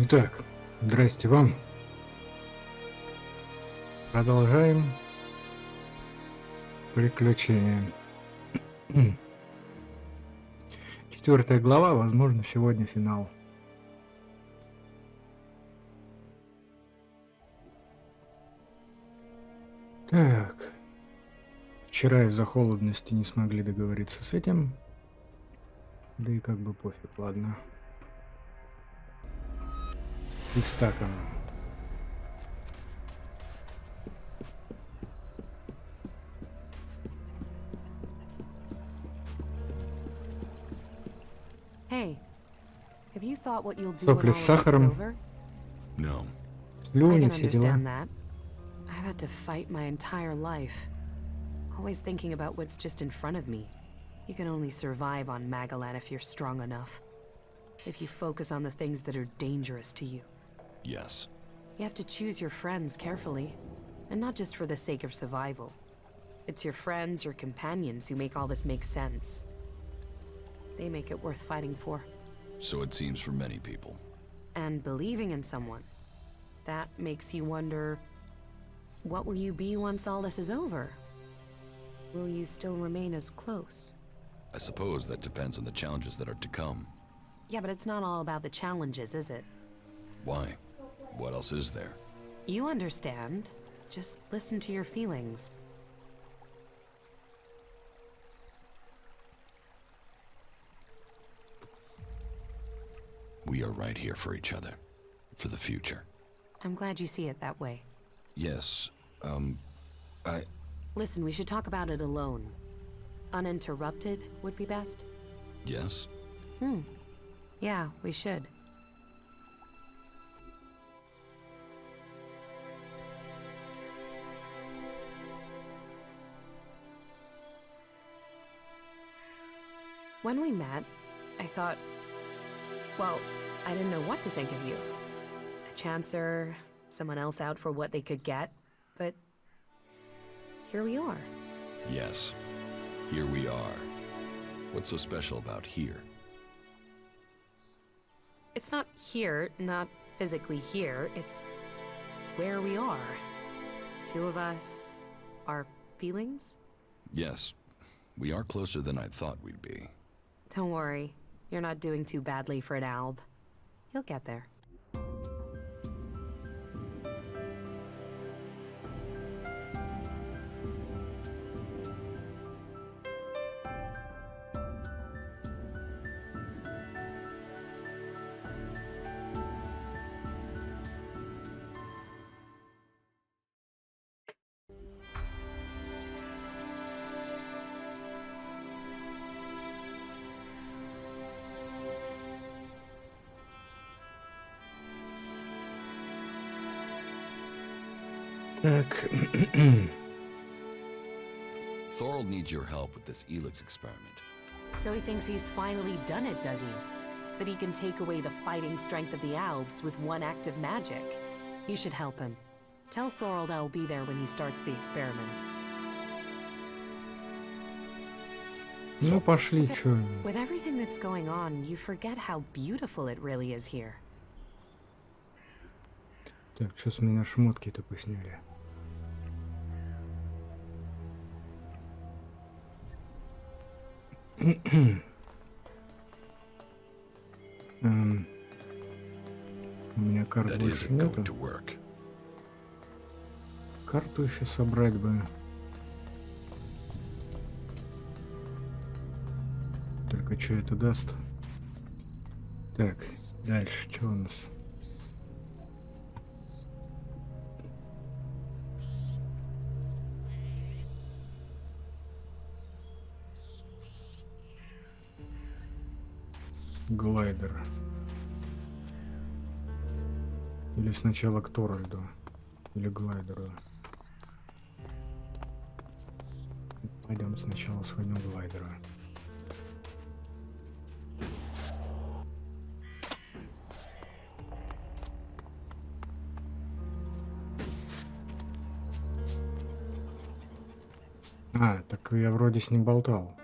Итак, здрасте вам. Продолжаем приключения. 4 глава, возможно, сегодня финал. Так. Вчера из-за холодности не смогли договориться с этим. Да и как бы пофиг, ладно. И с таком. Hey, have you thought what you'll do Сопли when с all of this is сахаром. over? No. I Слюни, can все дела. understand that. I've had to fight my entire life. Always thinking about what's just in front of me. You can only survive on Magalan if you're strong enough. If you focus on the things that are dangerous to you. Yes. You have to choose your friends carefully. And not just for the sake of survival. It's your friends, your companions who make all this make sense. They make it worth fighting for. So it seems for many people. And believing in someone. That makes you wonder, what will you be once all this is over? Will you still remain as close? I suppose that depends on the challenges that are to come. Yeah, but it's not all about the challenges, is it? Why? What else is there? You understand. Just listen to your feelings. We are right here for each other. For the future. I'm glad you see it that way. Yes, Listen, we should talk about it alone. Uninterrupted would be best. Yes? Yeah, we should. When we met, I thought, well, I didn't know what to think of you. A chancer, someone else out for what they could get, but here we are. Yes. Here we are. What's so special about here? It's not here, not physically here, it's where we are. Two of us, our feelings? Yes. We are closer than I thought we'd be. Don't worry, you're not doing too badly for an alb. You'll get there. Так. Thorold needs your help with this Elex experiment. So he thinks he's finally done it, does he? That he can take away the fighting strength of the Albs with one act of magic. You should help him. Tell Thorold I'll be there when he starts the experiment. Ну, пошли, чё. With everything that's going on, you forget how beautiful it really is here. Так, что с меня шмотки-то посняли? У меня карт That больше isn't going нету. to work. Карту еще собрать бы. Только что это даст? Так, дальше, что у нас? Глайдер. Или сначала к Торальду, или глайдеру. Пойдем сначала сходим к глайдеру. А, так я вроде с ним болтал.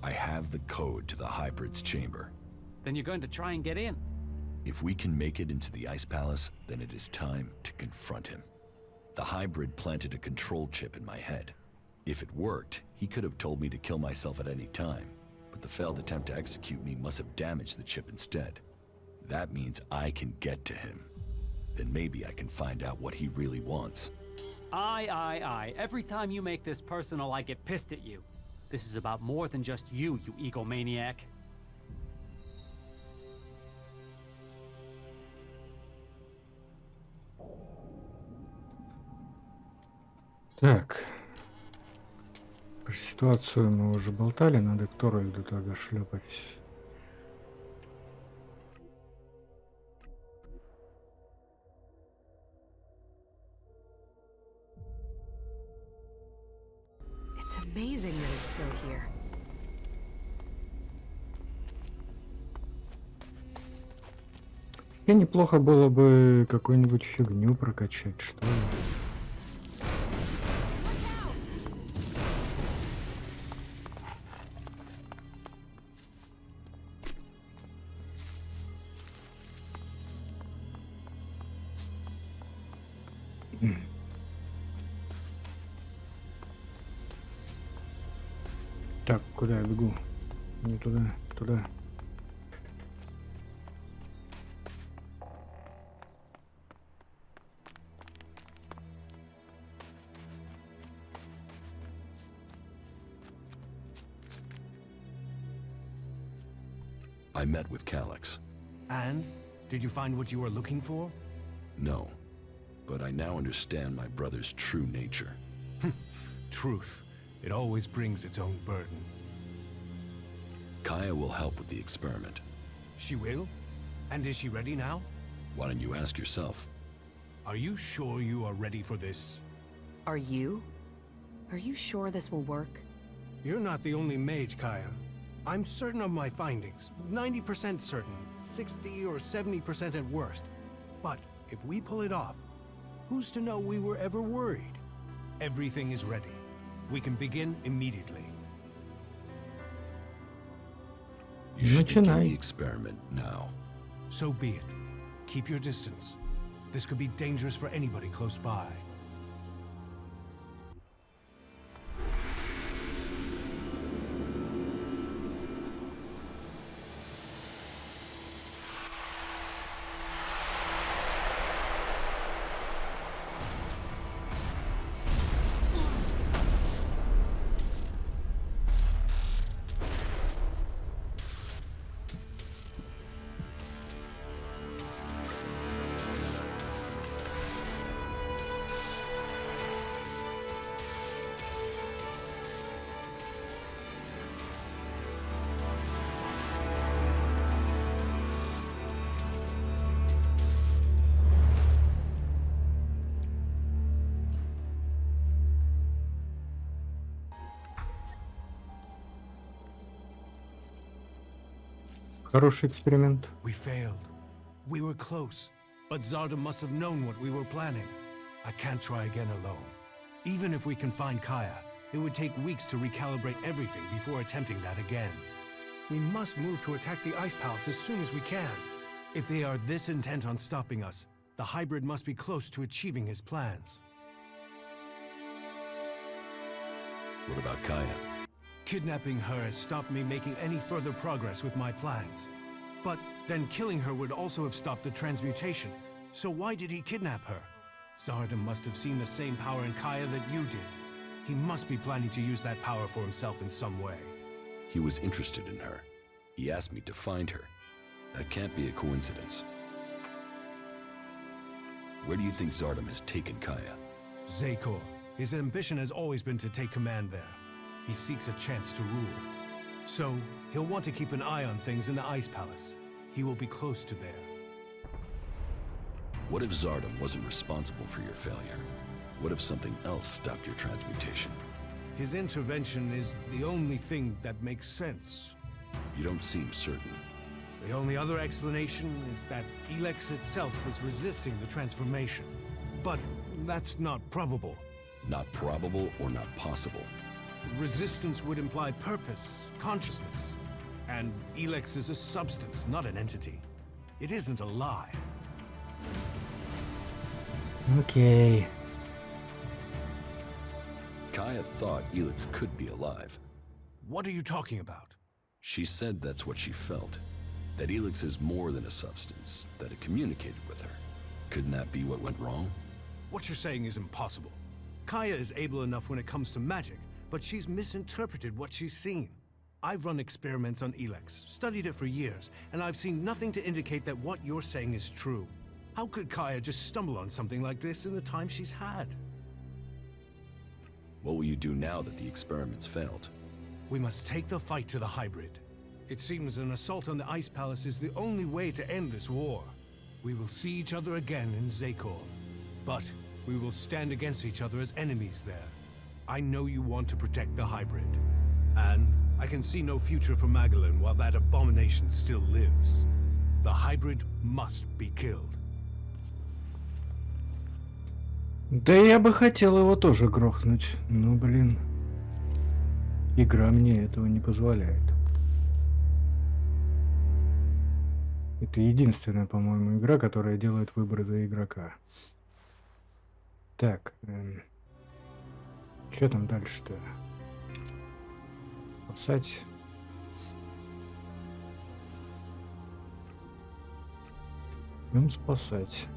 I have the code to the hybrid's chamber. then you're going to try and get in. If we can make it into the Ice Palace, then it is time to confront him. The hybrid planted a control chip in my head. If it worked, he could have told me to kill myself at any time, but the failed attempt to execute me must have damaged the chip instead. That means I can get to him. Then maybe I can find out what he really wants. Aye. Every time you make this personal, I get pissed at you. This is about more than just you egomaniac. Так. Про ситуацию мы уже болтали, надо к Торальду тогда шлепать. It's amazing that it's still here. И неплохо было бы какую-нибудь фигню прокачать, что ли. Так, куда я бегу? Не туда, туда. I met with Calyx. And? Did you find what you were looking for? No, but I now understand my brother's true nature. Truth. It always brings its own burden. Kaya will help with the experiment. She will? And is she ready now? Why don't you ask yourself? Are you sure you are ready for this? Are you? Are you sure this will work? You're not the only mage, Kaya. I'm certain of my findings. 90% certain. 60 or 70% at worst. But if we pull it off, who's to know we were ever worried? Everything is ready. We can begin immediately. You should begin Начинай. the experiment now. So be it. Keep your distance. This could be dangerous for anybody close by. Хороший эксперимент. We failed. We were close, but Zarda must have known what we were planning. I can't try again alone. Even if we can find Kaya, it would take weeks to recalibrate everything before attempting that again. We must move to attack the Ice Palace as soon as we can. If they are this intent on stopping us, the hybrid must be close to achieving his plans. What about Kaya? Kidnapping her has stopped me making any further progress with my plans. But then killing her would also have stopped the transmutation. So why did he kidnap her? Zarda must have seen the same power in Kaya that you did. He must be planning to use that power for himself in some way. He was interested in her. He asked me to find her. That can't be a coincidence. Where do you think Zardom has taken Kaya? Zakor. His ambition has always been to take command there. He seeks a chance to rule. So, he'll want to keep an eye on things in the Ice Palace. He will be close to there. What if Zardom wasn't responsible for your failure? What if something else stopped your transmutation? His intervention is the only thing that makes sense. You don't seem certain. The only other explanation is that Elex itself was resisting the transformation. But that's not probable. Not probable or not possible. Resistance would imply purpose, consciousness. And Elex is a substance, not an entity. It isn't alive. Окей. Kaya thought Elex could be alive. What are you talking about? She said that's what she felt. That Elex is more than a substance, that it communicated with her. Couldn't that be what went wrong? What you're saying is impossible. Kaya is able enough when it comes to magic, but she's misinterpreted what she's seen. I've run experiments on Elex, studied it for years, and I've seen nothing to indicate that what you're saying is true. How could Kaya just stumble on something like this in the time she's had? What will you do now that the experiments failed? We must take the fight to the hybrid. It seems an assault on the Ice Palace is the only way to end this war. We will see each other again in Zakor, but we will stand against each other as enemies there. I know you want to protect the hybrid, and I can see no future for Magdalene while that abomination still lives. The hybrid must be killed. Да я бы хотел его тоже грохнуть, но, блин, игра мне этого не позволяет. Это единственная, по-моему, игра, которая делает выбор за игрока. Так, что там дальше-то? Спасать. Идем спасать.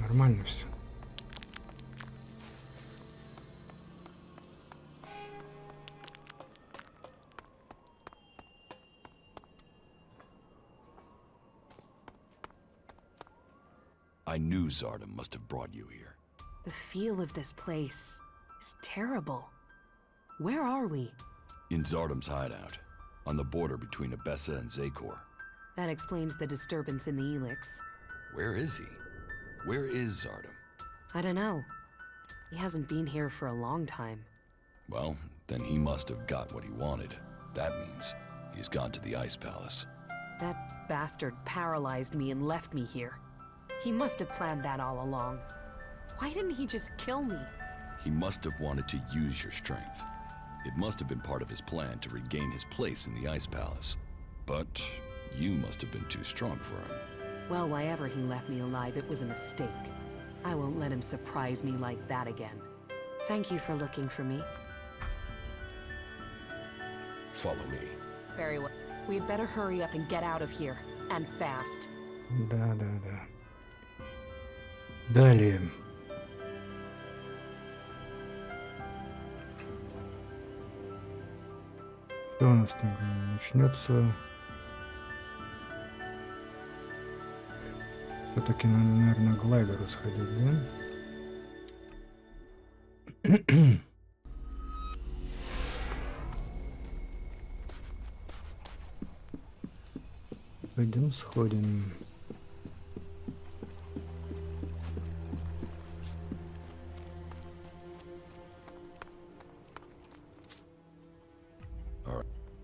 Нормально все. I knew Zardom must have brought you here. The feel of this place is terrible. Where are we? In Zardom's hideout, on the border between Abessa and Zakor. That explains the disturbance in the Elex. Where is he? Where is Zardom? I don't know. He hasn't been here for a long time. Well, then he must have got what he wanted. That means he's gone to the Ice Palace. That bastard paralyzed me and left me here. He must have planned that all along. Why didn't he just kill me? He must have wanted to use your strength. It must have been part of his plan to regain his place in the Ice Palace. But you must have been too strong for him. Well, why ever he left me alive, it was a mistake. I won't let him surprise me like that again. Thank you for looking for me. Follow me. Very well. We'd better hurry up and get out of here. And fast. Да. Далее. Что у нас там начнется? Все-таки надо, наверное, к глайдеру сходить, да? Пойдем сходим.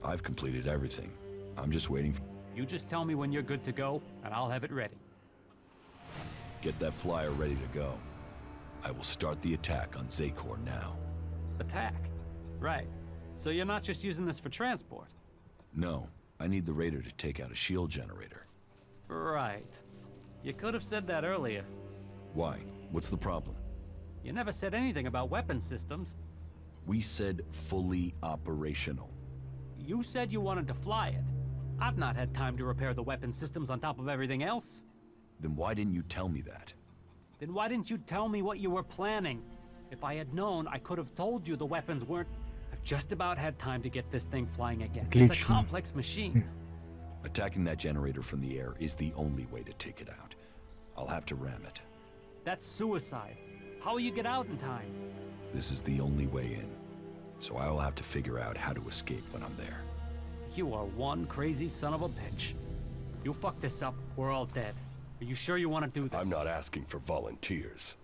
I've completed everything. I'm just waiting for... You just tell me when you're good to go, and I'll have it ready. Get that flyer ready to go. I will start the attack on Zakor now. Attack? Right. So you're not just using this for transport? No, I need the raider to take out a shield generator. Right. You could have said that earlier. Why? What's the problem? You never said anything about weapon systems. We said fully operational. You said you wanted to fly it. I've not had time to repair the weapon systems on top of everything else. Then why didn't you tell me that? Then why didn't you tell me what you were planning? If I had known, I could have told you the weapons weren't... I've just about had time to get this thing flying again. It's a complex machine. Attacking that generator from the air is the only way to take it out. I'll have to ram it. That's suicide. How will you get out in time? This is the only way in. So I will have to figure out how to escape when I'm there. You are one crazy son of a bitch. You fuck this up, we're all dead. Are you sure you want to do this? I'm not asking for volunteers.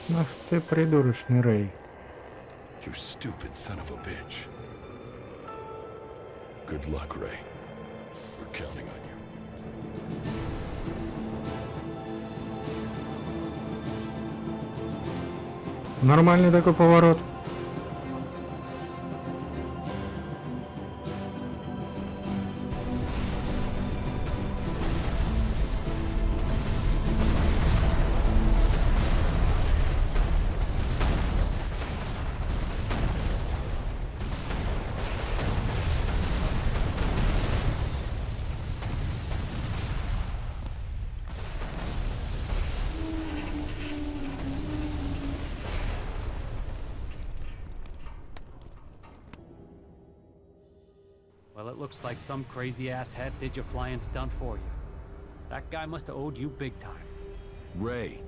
Ах ты придурочный Рэй. You stupid son of a bitch. Good luck, Ray. We're counting on you. Нормальный такой поворот. Well, it looks like some crazy-ass head did your flying stunt for you. That guy must have owed you big time. Ray,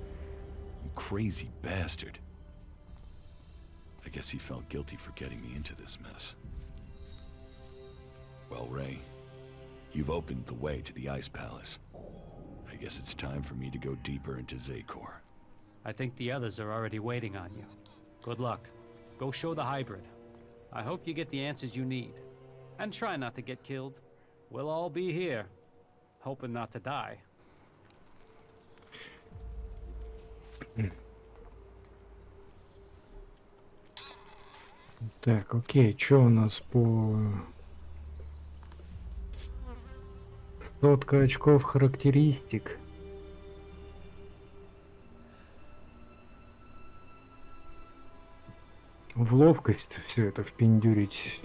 you crazy bastard. I guess he felt guilty for getting me into this mess. Well, Ray, you've opened the way to the Ice Palace. I guess it's time for me to go deeper into Zakor. I think the others are already waiting on you. Good luck. Go show the hybrid. I hope you get the answers you need. And try not to get killed. We'll all be here, hoping not to die. Так, окей, что у нас по... Сотка очков характеристик. В ловкость все это впендюрить.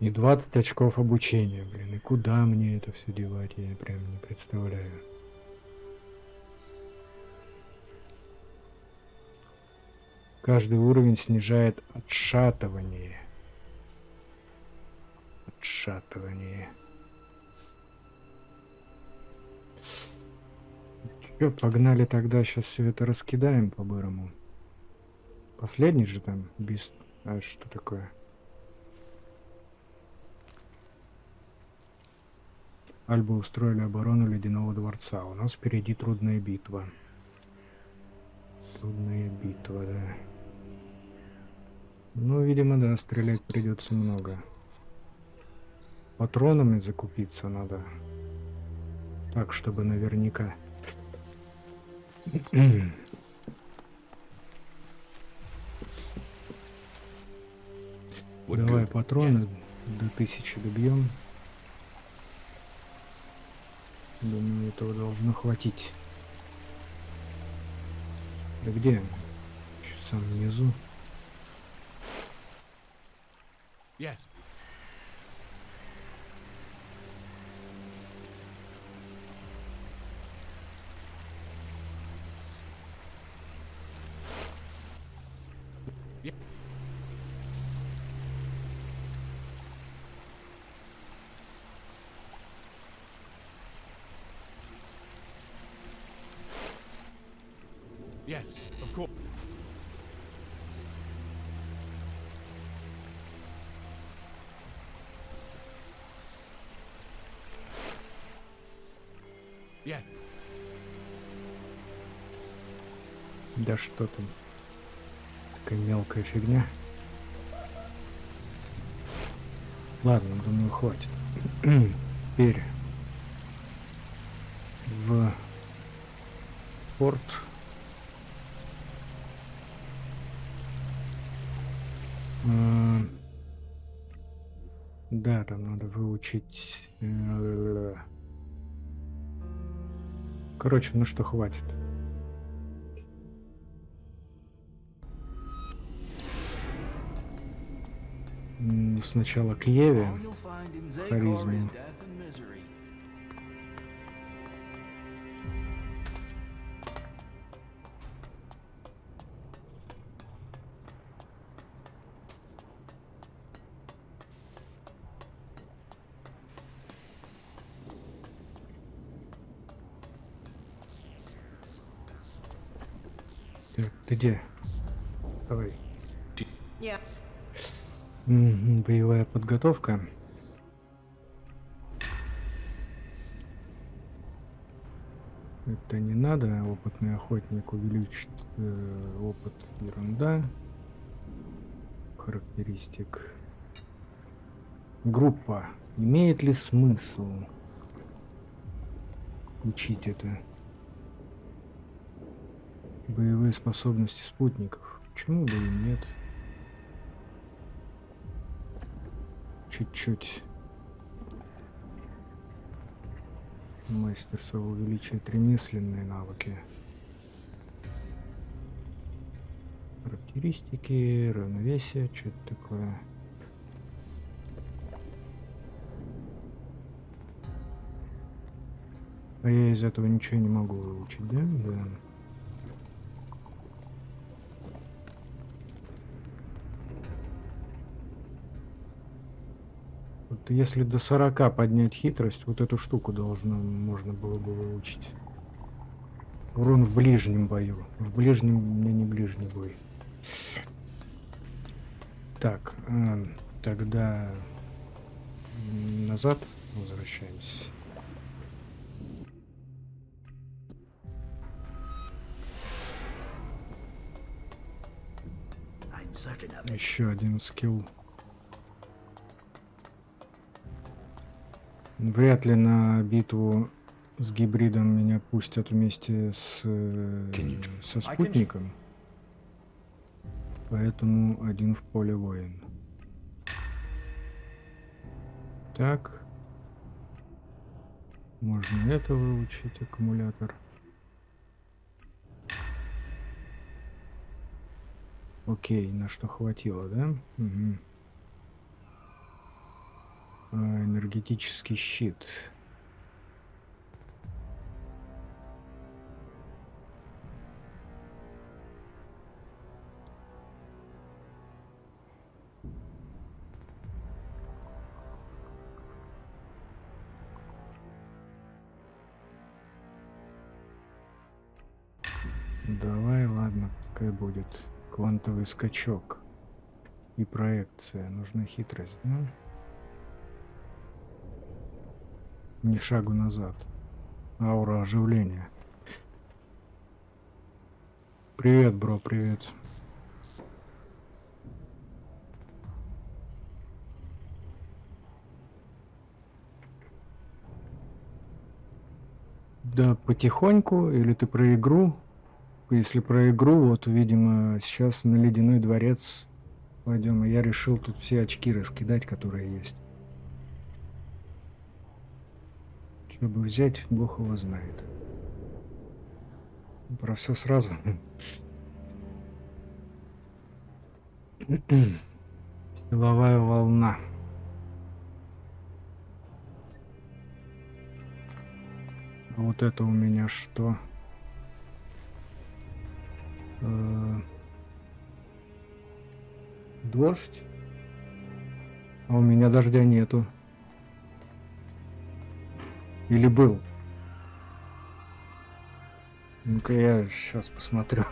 И 20 очков обучения, блин. И куда мне это все девать, я прям не представляю. Каждый уровень снижает отшатывание. Отшатывание. Чё, погнали тогда, сейчас все это раскидаем по-бырому. Последний же там без... А что такое? Альбы устроили оборону Ледяного дворца. У нас впереди трудная битва. Трудная битва, да. Ну, видимо, да, стрелять придется много. Патронами закупиться надо. Так, чтобы наверняка. Давай патроны до 1000 добьем. Думаю, этого должно хватить. Да где? Чуть в самом низу. Yes. Yes, of course. Yeah. Да что там? Такая мелкая фигня. Ладно, думаю, хватит. Теперь в порт. Да, там надо выучить. Короче, ну что, хватит. Сначала к Еве. Харизме. Так, ты где? Давай. Yeah. Боевая подготовка. Это не надо. Опытный охотник увеличит опыт. Ерунда. характеристик. Группа. Имеет ли смысл учить это? Боевые способности спутников. Почему бы и нет? Чуть-чуть. Мастерство увеличивает ремесленные навыки. Характеристики, равновесие, что-то такое. А я из этого ничего не могу выучить, да? Да. Вот если до 40 поднять хитрость, вот эту штуку можно было бы выучить. Урон в ближнем бою. В ближнем у меня не ближний бой. Так, тогда назад возвращаемся. Еще один скилл. Вряд ли на битву с гибридом меня пустят вместе со спутником. Поэтому один в поле воин. Так. Можно это выучить, аккумулятор. Окей, на что хватило, да? Угу. Энергетический щит. Давай, ладно, пускай будет. Квантовый скачок и проекция. Нужна хитрость, да? Ни шагу назад. Аура оживления. Привет, бро, привет. Да, потихоньку, или ты про игру? Если про игру, вот, видимо, сейчас на Ледяной дворец пойдем, и я решил тут все очки раскидать, которые есть. Чтобы взять, бог его знает. Про все сразу. Силовая волна. А вот это у меня что? Дождь? А у меня дождя нету. Или был? Ну-ка я сейчас посмотрю.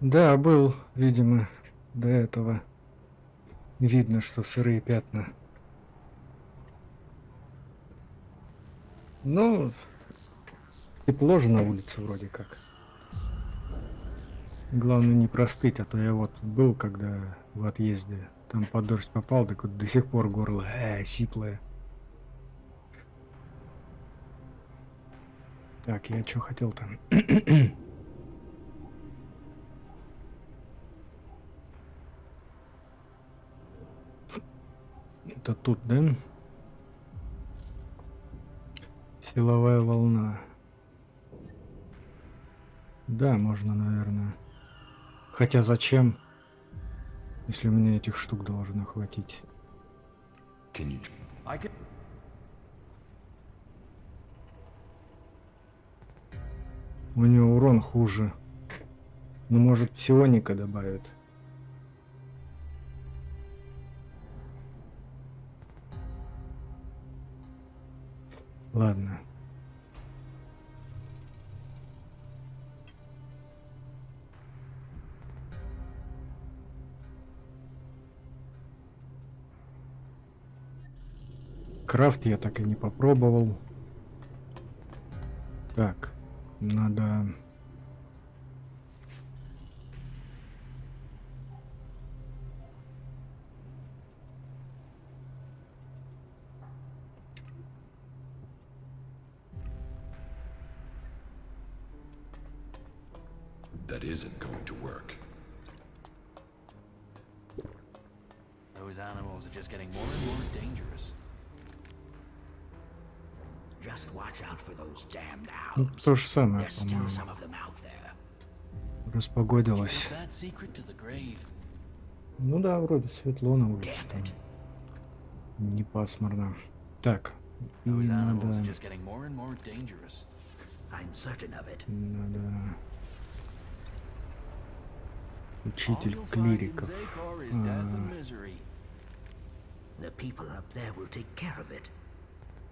Да, был, видимо, до этого. Видно, что сырые пятна. Ну, тепло же на улице вроде как. Главное не простыть, а то я вот был, когда в отъезде, там под дождь попал, так вот до сих пор горло сиплое. Так, я что хотел там? Это тут, да? Силовая волна. Да, можно, наверное. Хотя зачем, если мне этих штук должно хватить? У него урон хуже. Ну, может, псионика добавит. Ладно. Майнкрафт я так и не попробовал. Так, надо... That isn't going to work. Those animals are just getting more and more dangerous. Just watch out for those damned Ну, owls. то же самое, There's still по-моему. some of them out there. Распогодилось. That secret to the grave. Ну да, вроде светло на улице. Там. Не пасмурно. Так, и Those animals надо... are just getting more and more dangerous. I'm certain of it. Надо... All Учитель you'll find in клириков. Zakor is death and misery. The people up there will take care of it.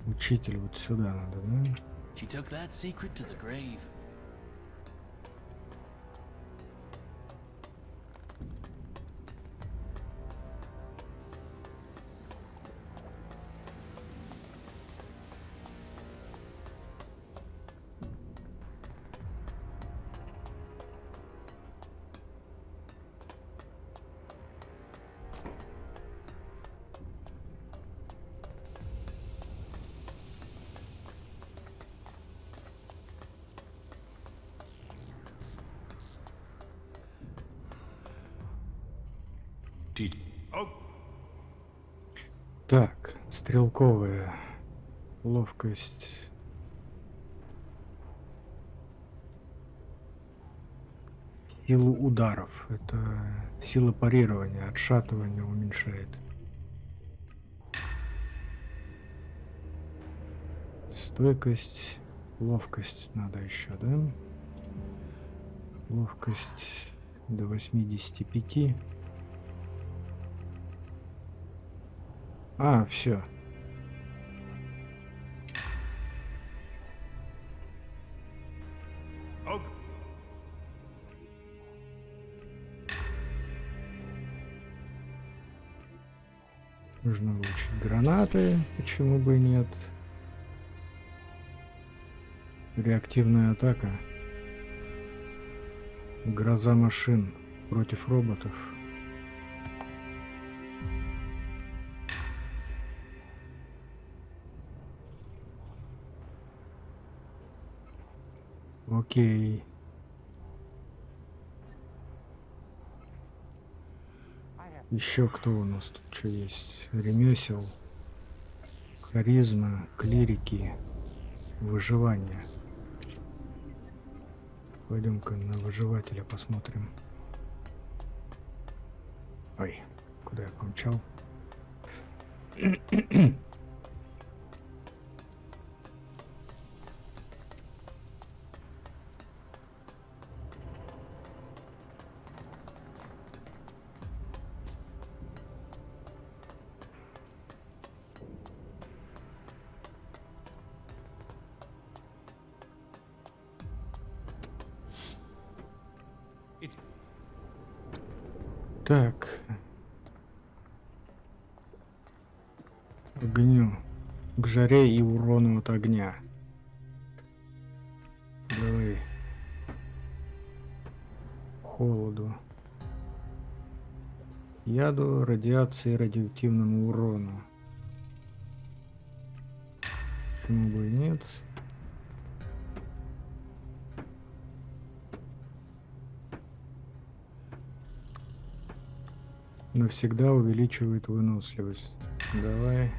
Учитель вот сюда надо, да? She took that secret to the grave. Так, стрелковая ловкость. Силу ударов. Это сила парирования, отшатывания уменьшает. Стойкость, ловкость надо еще, да? Ловкость до 85. А, все. Нужно выучить гранаты, почему бы и нет. Реактивная атака. Гроза машин против роботов. Окей. Еще кто у нас тут что есть? Ремесел, харизма, клирики, выживание. Пойдем-ка на выживателя посмотрим. Ой, куда я помчал? Так. Огню. К жаре и урону от огня. Давай. Холоду. Яду, радиации, радиоактивному урону. Почему бы и нет? Навсегда увеличивает выносливость. Давай.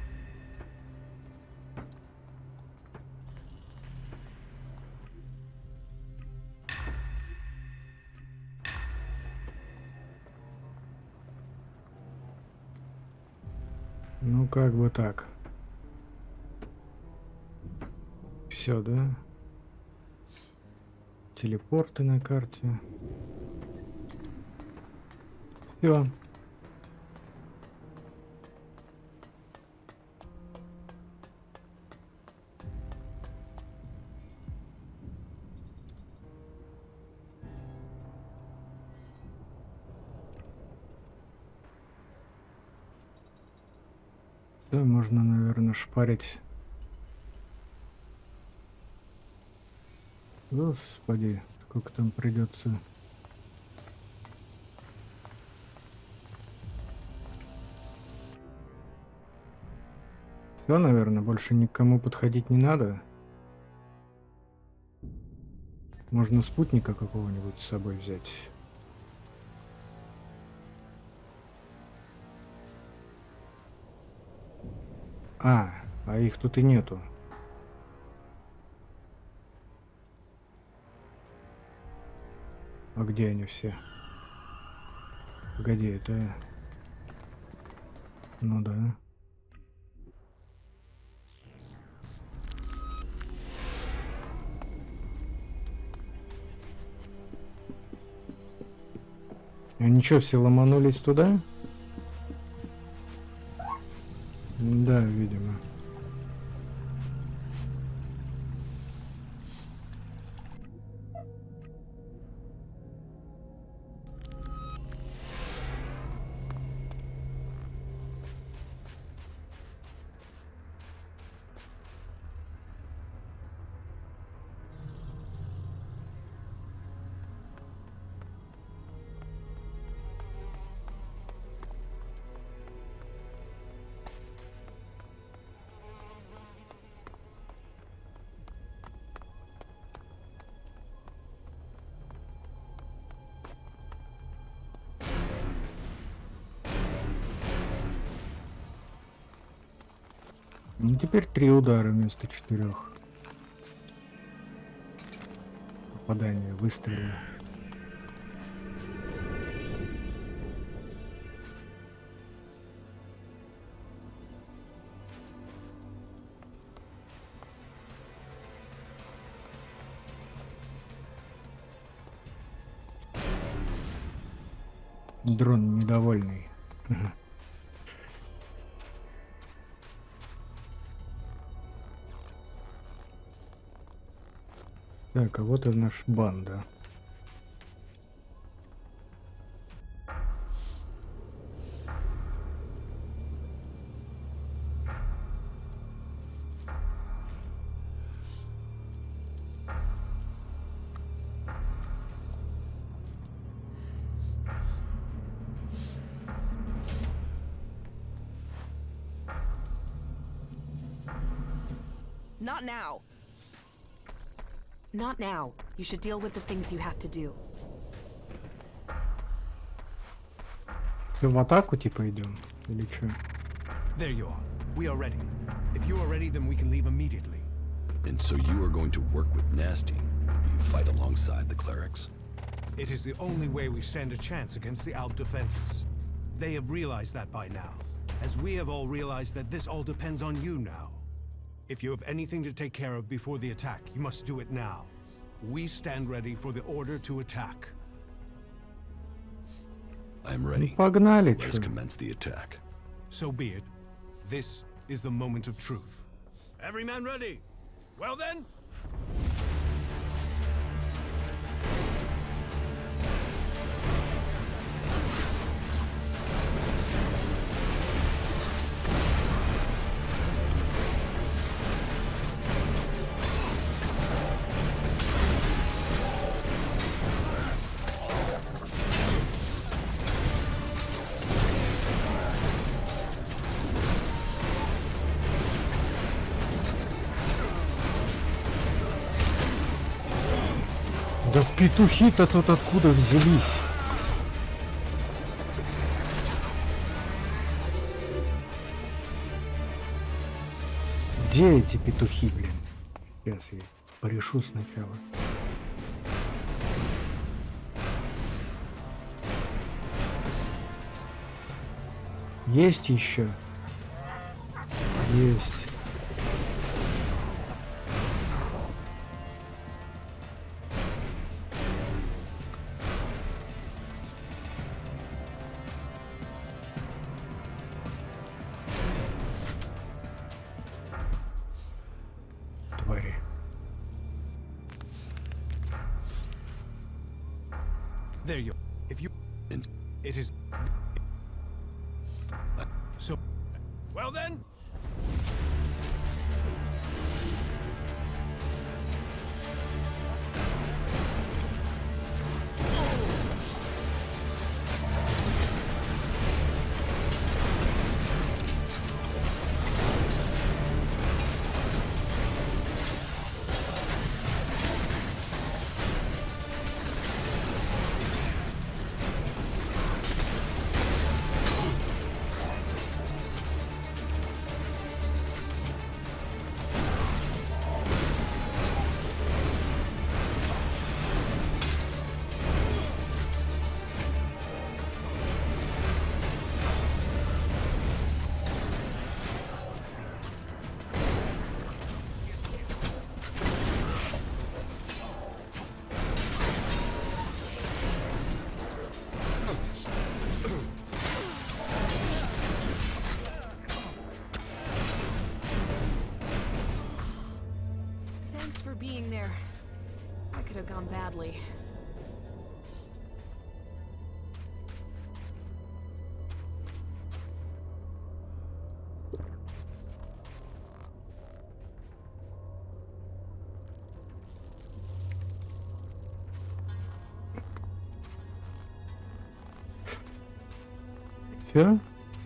Ну, как бы так. Все, да? Телепорты на карте. Все. Да, можно, наверное, шпарить. Господи, сколько там придется. Все, наверное, больше никому подходить не надо. Можно спутника какого-нибудь с собой взять. А их тут и нету. А где они все? Погоди, это... Ну да. Они что, все ломанулись туда? Да, видимо. Ну теперь 3 удара вместо 4. Попадание, выстрелы. Дрон недовольный. Так, а вот и наша банда. Not now. Not now. You should deal with the things you have to do. В атаку типа идем? Или что? There you are. We are ready. If you are ready, then we can leave immediately. And so you are going to work with Nasty. You fight alongside the clerics. It is the only way we stand a chance against the Alp defenses. They have realized that by now, as we have all realized that this all depends on you now. If you have anything to take care of before the attack, you must do it now. We stand ready for the order to attack. I'm ready. Погнали, Let us чё? commence the attack. So be it. This is the moment of truth. Every man ready? Well then? Да в петухи-то тут откуда взялись? Где эти петухи, блин? Сейчас я порешу сначала. Есть еще? Есть. Твари. There you. If you. And It is. So. Well then. have gone badly. Все,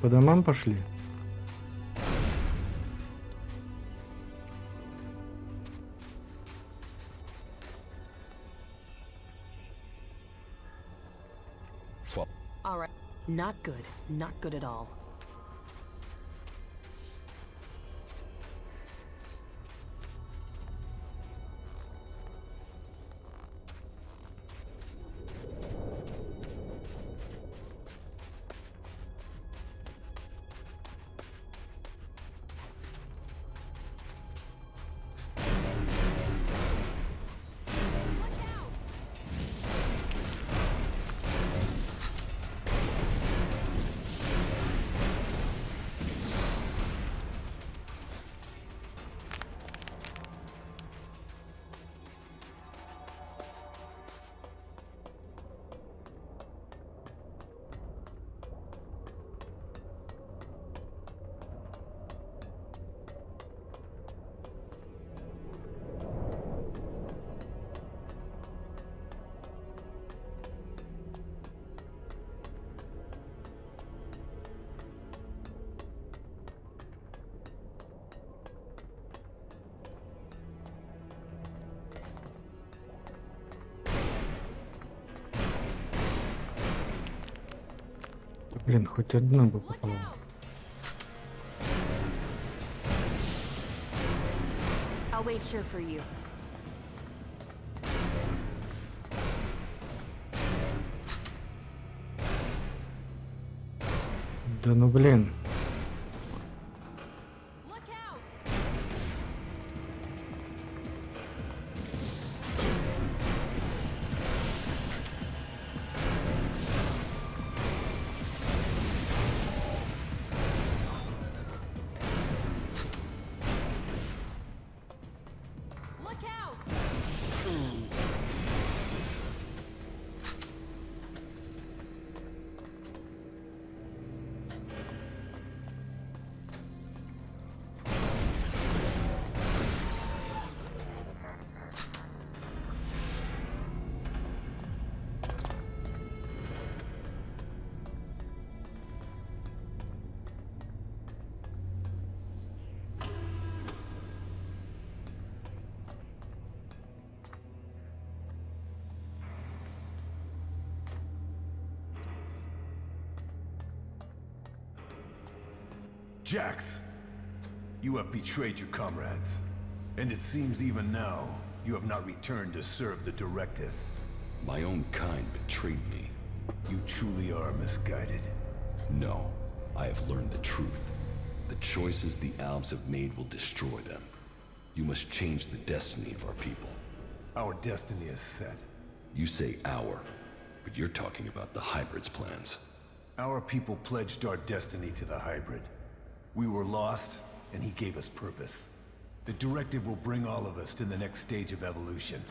по домам пошли. All right. Not good. Not good at all. Блин, хоть одна бы попала. I'll wait here for you. Да ну блин. Jax, you have betrayed your comrades, and it seems even now you have not returned to serve the directive. My own kind betrayed me. You truly are misguided. No, I have learned the truth. The choices the Albs have made will destroy them. You must change the destiny of our people. Our destiny is set. You say our, but you're talking about the Hybrid's plans. Our people pledged our destiny to the Hybrid. We were lost, and he gave us purpose. The directive will bring all of us to the next stage of evolution.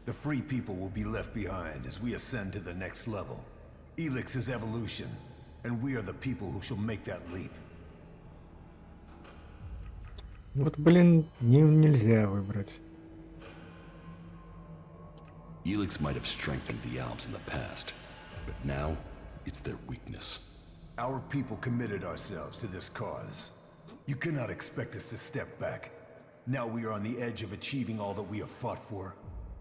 The free people will be left behind as we ascend to the next level. Elex is evolution, and we are the people who shall make that leap. Вот, блин, нельзя выбрать. Elex might have strengthened the Albs in the past, but now it's their weakness. Our people committed ourselves to this cause. You cannot expect us to step back. Now we are on the edge of achieving all that we have fought for.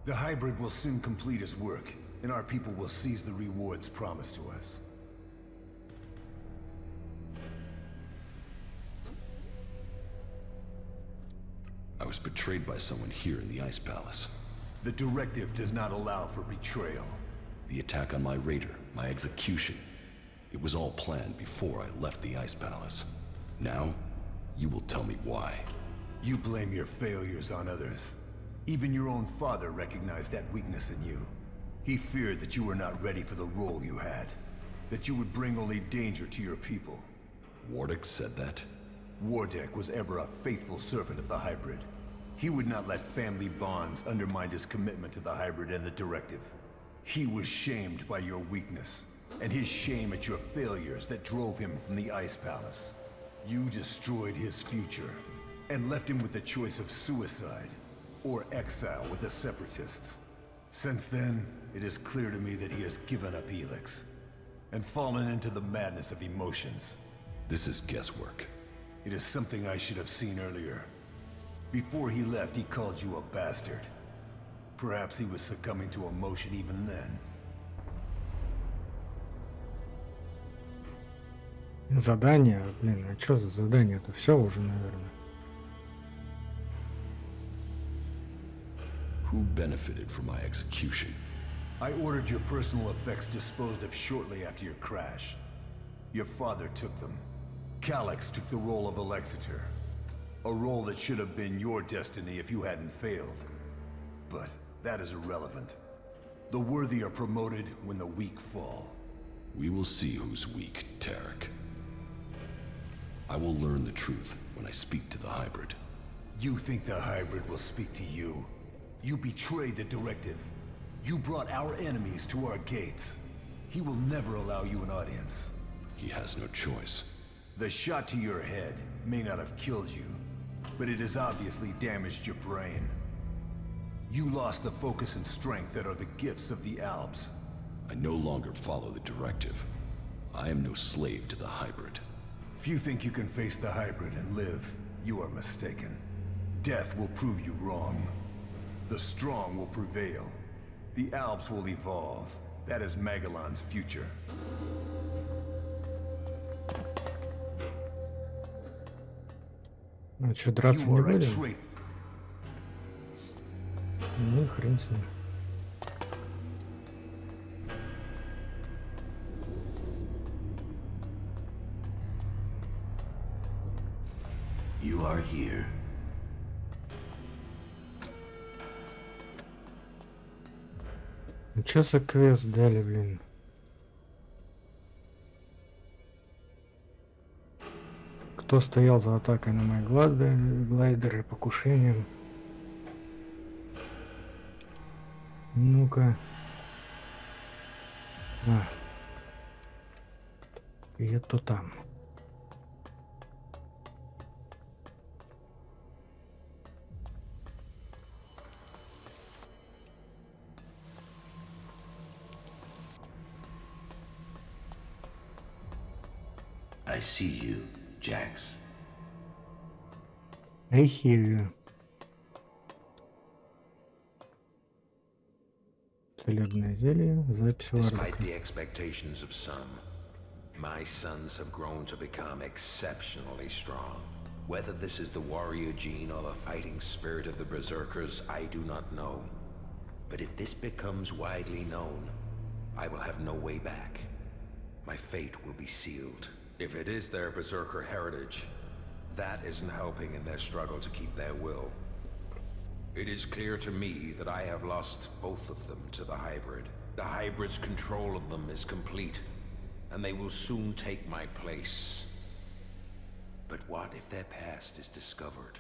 The Hybrid will soon complete his work, and our people will seize the rewards promised to us. I was betrayed by someone here in the Ice Palace. The directive does not allow for betrayal. The attack on my raider, my execution. It was all planned before I left the Ice Palace. Now, you will tell me why. You blame your failures on others. Even your own father recognized that weakness in you. He feared that you were not ready for the role you had. That you would bring only danger to your people. Wardick said that? Wardick was ever a faithful servant of the Hybrid. He would not let family bonds undermine his commitment to the hybrid and the directive. He was shamed by your weakness, and his shame at your failures that drove him from the Ice Palace. You destroyed his future, and left him with the choice of suicide, or exile with the Separatists. Since then, it is clear to me that he has given up Elex, and fallen into the madness of emotions. This is guesswork. It is something I should have seen earlier. Before he left, he called you a bastard. Perhaps he was succumbing to emotion even then. Задание, блин, а что за задание? Это все уже, наверное. Who benefited from my execution? I ordered your personal effects disposed of shortly after your crash. Your father took them. Calyx took the role of Alexeter. A role that should have been your destiny if you hadn't failed. But that is irrelevant. The worthy are promoted when the weak fall. We will see who's weak, Tarek. I will learn the truth when I speak to the hybrid. You think the hybrid will speak to you? You betrayed the directive. You brought our enemies to our gates. He will never allow you an audience. He has no choice. The shot to your head may not have killed you, but it has obviously damaged your brain. You lost the focus and strength that are the gifts of the Alps. I no longer follow the directive. I am no slave to the hybrid. If you think you can face the hybrid and live, you are mistaken. Death will prove you wrong. The strong will prevail. The Alps will evolve. That is Magellan's future. Ну что, драться You не are a будем? traitor. Ну и хрен с ним. You are here. Ну что за квест дали, блин? Кто стоял за атакой на мои глайдеры, покушением? Ну-ка. А. И это там. I see you, Jax. I hear you. Целебное зелье, запись This might варвара. be expectations of some. My sons have grown to become exceptionally strong. Whether this is the warrior gene or the fighting spirit of the berserkers, I do not know. But if this becomes widely known, I will have no way back. My fate will be sealed. If it is their berserker heritage, that isn't helping in their struggle to keep their will. It is clear to me that I have lost both of them to the hybrid. The hybrid's control of them is complete, and they will soon take my place. But what if their past is discovered?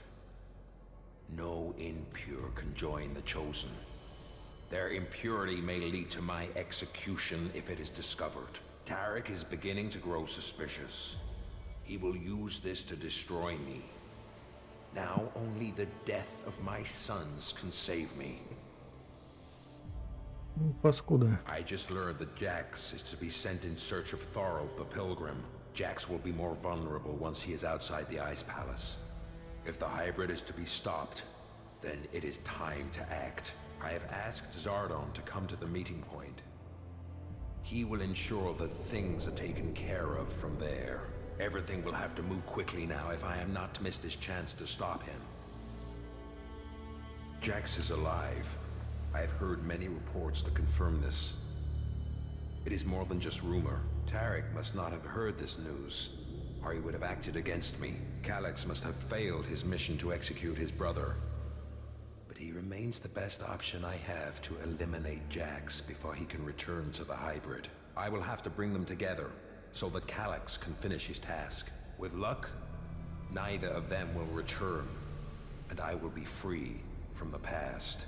No impure can join the chosen. Their impurity may lead to my execution if it is discovered. Tarek is beginning to grow suspicious. He will use this to destroy me. Now only the death of my sons can save me. Паскуда. I just learned that Jax is to be sent in search of Thorald the Pilgrim. Jax will be more vulnerable once he is outside the Ice Palace. If the hybrid is to be stopped, then it is time to act. I have asked Zardon to come to the meeting point. He will ensure that things are taken care of from there. Everything will have to move quickly now if I am not to miss this chance to stop him. Jax is alive. I have heard many reports that confirm this. It is more than just rumor. Tarek must not have heard this news, or he would have acted against me. Calyx must have failed his mission to execute his brother. But he remains the best option I have to eliminate Jax before he can return to the hybrid. I will have to bring them together, so that Calyx can finish his task. With luck, neither of them will return. and I will be free from the past.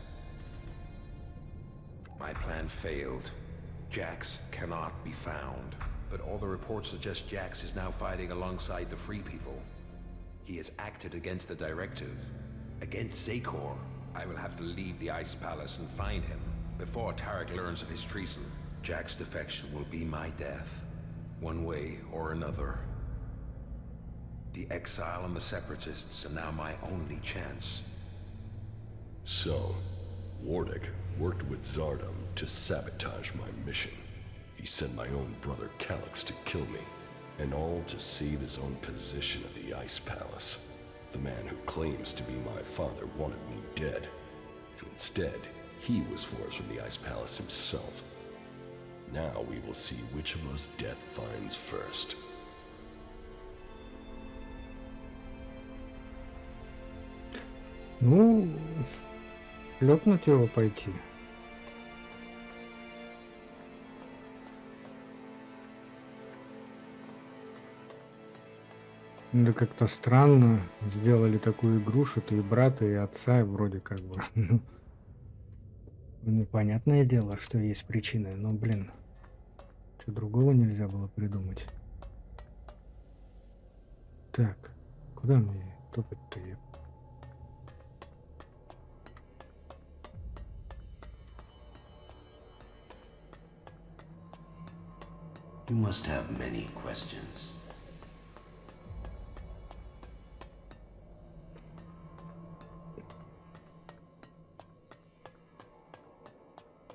My plan failed. Jax cannot be found, but all the reports suggest Jax is now fighting alongside the Free People. He has acted against the directive, against Zakor. I will have to leave the Ice Palace and find him before Tarek learns of his treason. Jack's defection will be my death, one way or another. The exile and the separatists are now my only chance. So, Wardick worked with Zardom to sabotage my mission. He sent my own brother Calyx to kill me, and all to save his own position at the Ice Palace. The man who claims to be my father wanted me dead, and instead, he was forced from the Ice Palace himself. Now we will see which of us death finds first. Ну, шлепнуть его пойти. Да как-то странно сделали такую игру, что ты и брата, и отца, и вроде как бы. Ну, понятное дело, что есть причины, но, блин, что другого нельзя было придумать. Так, куда мне топать-то? You must have many questions.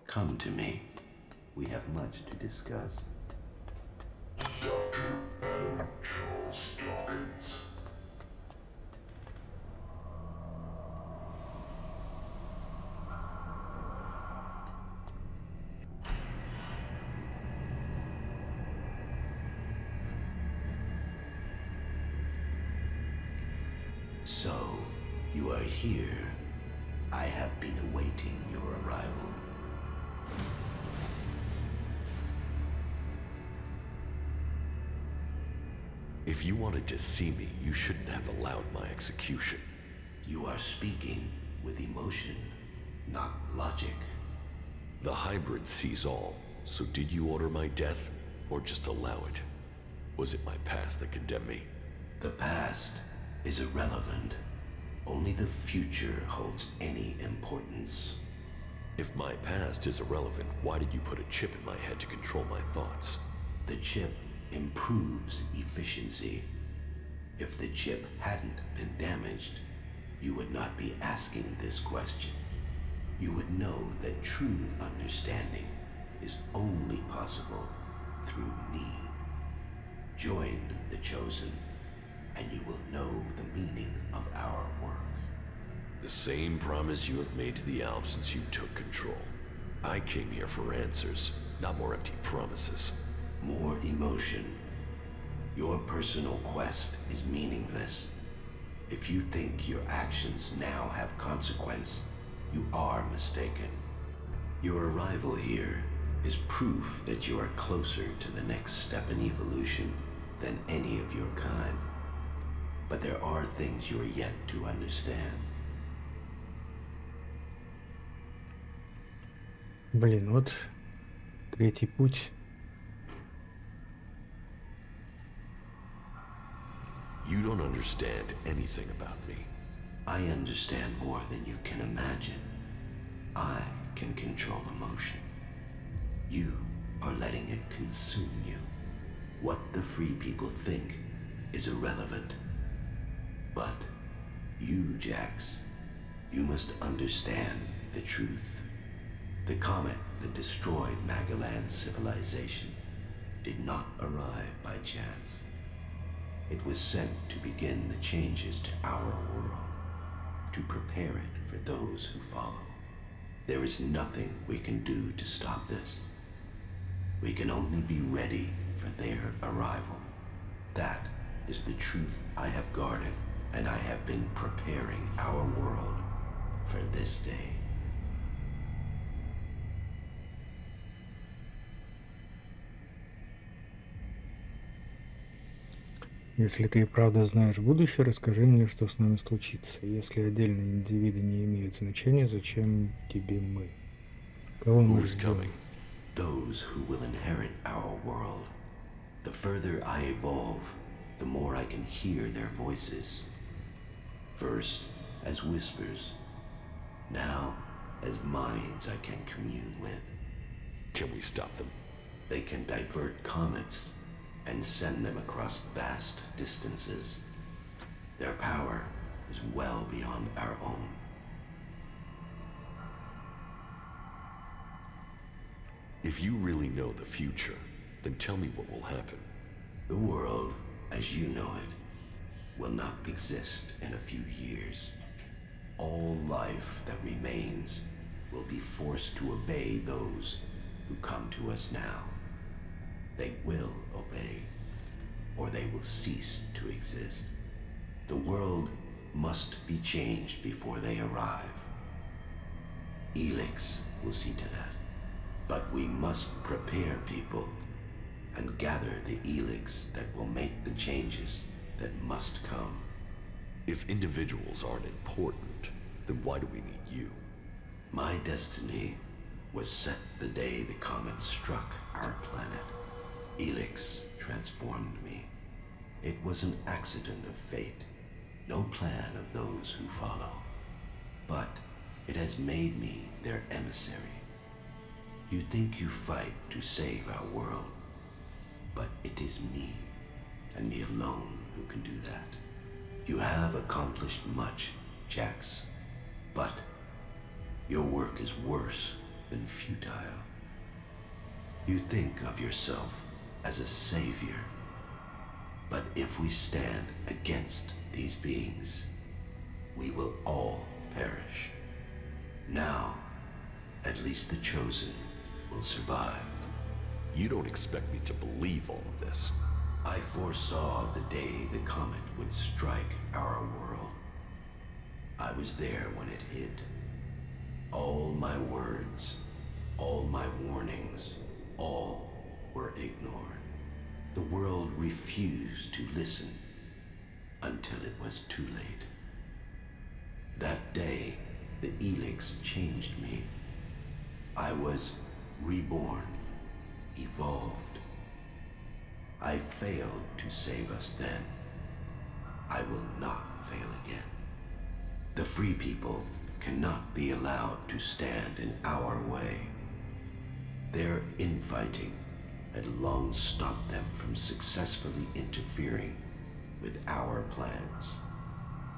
Come to me. We have much to discuss. So, you are here. I have been awaiting your arrival. If you wanted to see me, you shouldn't have allowed my execution. You are speaking with emotion, not logic. The hybrid sees all, so did you order my death, or just allow it? Was it my past that condemned me? The past is irrelevant. Only the future holds any importance. If my past is irrelevant, why did you put a chip in my head to control my thoughts? The chip improves efficiency. If the chip hadn't been damaged, you would not be asking this question. You would know that true understanding is only possible through me. Join the Chosen, and you will know the meaning of our work. The same promise you have made to the Alps since you took control. I came here for answers, not more empty promises. More emotion. Your personal quest is meaningless. If you think your actions now have consequence, you are mistaken. Your arrival here is proof that you are closer to the next step in evolution than any of your kind. But there are things you are yet to understand. Блин, вот третий путь. You don't understand anything about me. I understand more than you can imagine. I can control emotion. You are letting it consume you. What the free people think is irrelevant. But you, Jax, you must understand the truth. The comet that destroyed Magalan's civilization did not arrive by chance. It was sent to begin the changes to our world, to prepare it for those who follow. There is nothing we can do to stop this. We can only be ready for their arrival. That is the truth I have guarded, and I have been preparing our world for this day. Если ты и правда знаешь будущее, расскажи мне, что с нами случится. Если отдельные индивиды не имеют значения, зачем тебе мы? Кого мы Who's ждем? coming? Those who will inherit our world. The further I evolve, the more I can hear their voices. First, as whispers. Now, as minds I can commune with. Can we stop them? They can divert comets and send them across vast distances. Their power is well beyond our own. If you really know the future, then tell me what will happen. The world, as you know it, will not exist in a few years. All life that remains will be forced to obey those who come to us now. They will obey, or they will cease to exist. The world must be changed before they arrive. Elex will see to that. But we must prepare people and gather the Elex that will make the changes that must come. If individuals aren't important, then why do we need you? My destiny was set the day the comet struck our planet. Elex transformed me. It was an accident of fate, no plan of those who follow. But it has made me their emissary. You think you fight to save our world, but it is me, and me alone, who can do that. You have accomplished much, Jax, but your work is worse than futile. You think of yourself as a savior, but if we stand against these beings, we will all perish. Now, at least the chosen will survive. You don't expect me to believe all of this. I foresaw the day the comet would strike our world. I was there when it hit. All my words, all my warnings, all were ignored. The world refused to listen until it was too late. That day, the Elex changed me. I was reborn, evolved. I failed to save us then. I will not fail again. The free people cannot be allowed to stand in our way. Their infighting had long stopped them from successfully interfering with our plans.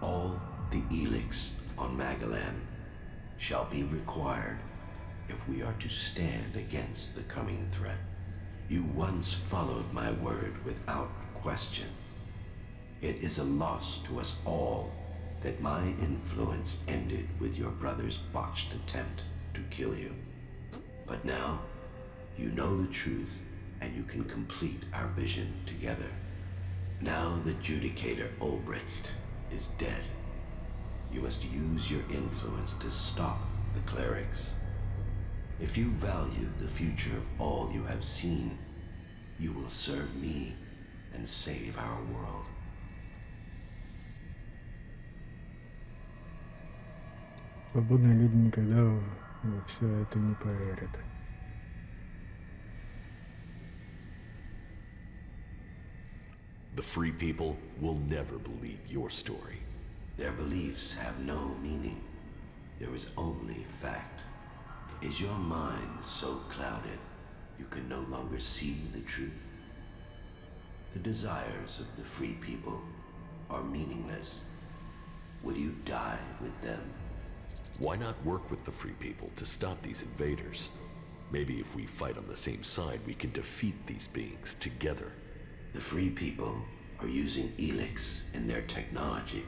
All the Elex on Magalan shall be required if we are to stand against the coming threat. You once followed my word without question. It is a loss to us all that my influence ended with your brother's botched attempt to kill you. But now, you know the truth, and you can complete our vision together. Now the Judicator Ulbricht is dead. You must use your influence to stop the clerics. If you value the future of all you have seen, you will serve me and save our world. Свободные люди никогда во все это не поверят. The free people will never believe your story. Their beliefs have no meaning. There is only fact. Is your mind so clouded you can no longer see the truth? The desires of the free people are meaningless. Will you die with them? Why not work with the free people to stop these invaders? Maybe if we fight on the same side, we can defeat these beings together. The free people are using Elex in their technology,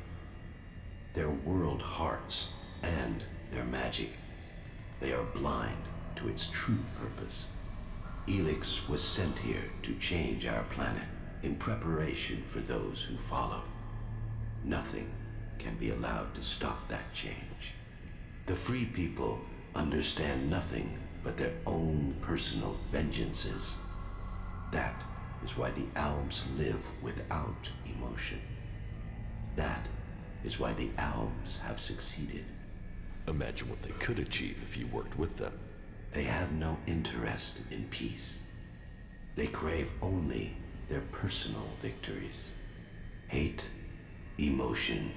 their world hearts, and their magic. They are blind to its true purpose. Elex was sent here to change our planet in preparation for those who follow. Nothing can be allowed to stop that change. The free people understand nothing but their own personal vengeances. That is why the elves live without emotion. That is why the elves have succeeded. Imagine what they could achieve if you worked with them. They have no interest in peace. They crave only their personal victories. Hate, emotion,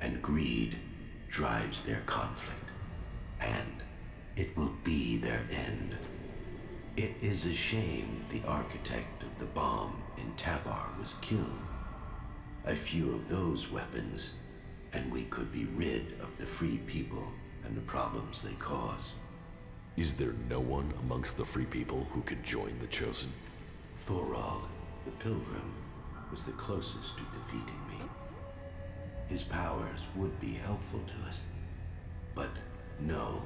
and greed drives their conflict, and it will be their end. It is a shame the architect of the bomb in Tavar was killed. A few of those weapons, and we could be rid of the free people and the problems they cause. Is there no one amongst the free people who could join the Chosen? Thorald, the Pilgrim, was the closest to defeating me. His powers would be helpful to us, but no,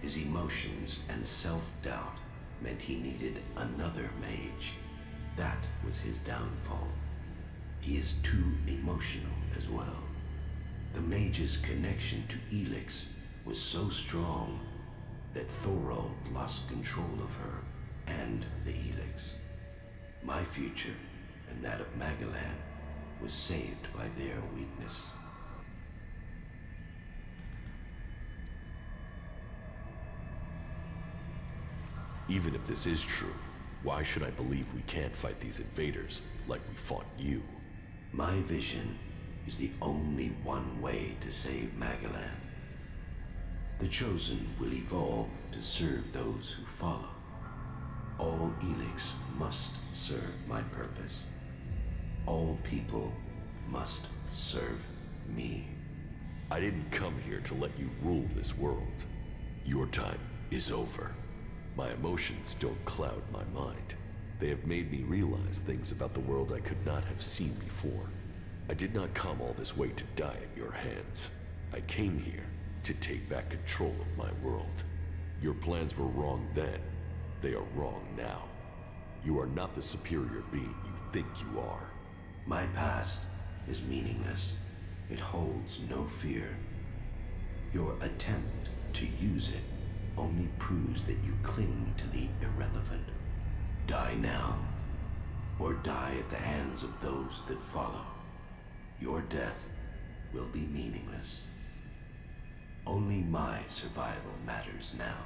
his emotions and self-doubt meant he needed another mage. That was his downfall. He is too emotional as well. The mage's connection to Elex was so strong that Thorald lost control of her and the Elex. My future and that of Magellan was saved by their weakness. Even if this is true, why should I believe we can't fight these invaders like we fought you? My vision is the only one way to save Magellan. The Chosen will evolve to serve those who follow. All Elex must serve my purpose. All people must serve me. I didn't come here to let you rule this world. Your time is over. My emotions don't cloud my mind. They have made me realize things about the world I could not have seen before. I did not come all this way to die at your hands. I came here to take back control of my world. Your plans were wrong then. They are wrong now. You are not the superior being you think you are. My past is meaningless. It holds no fear. Your attempt to use it only proves that you cling to the irrelevant. Die now, or die at the hands of those that follow. Your death will be meaningless. Only my survival matters now.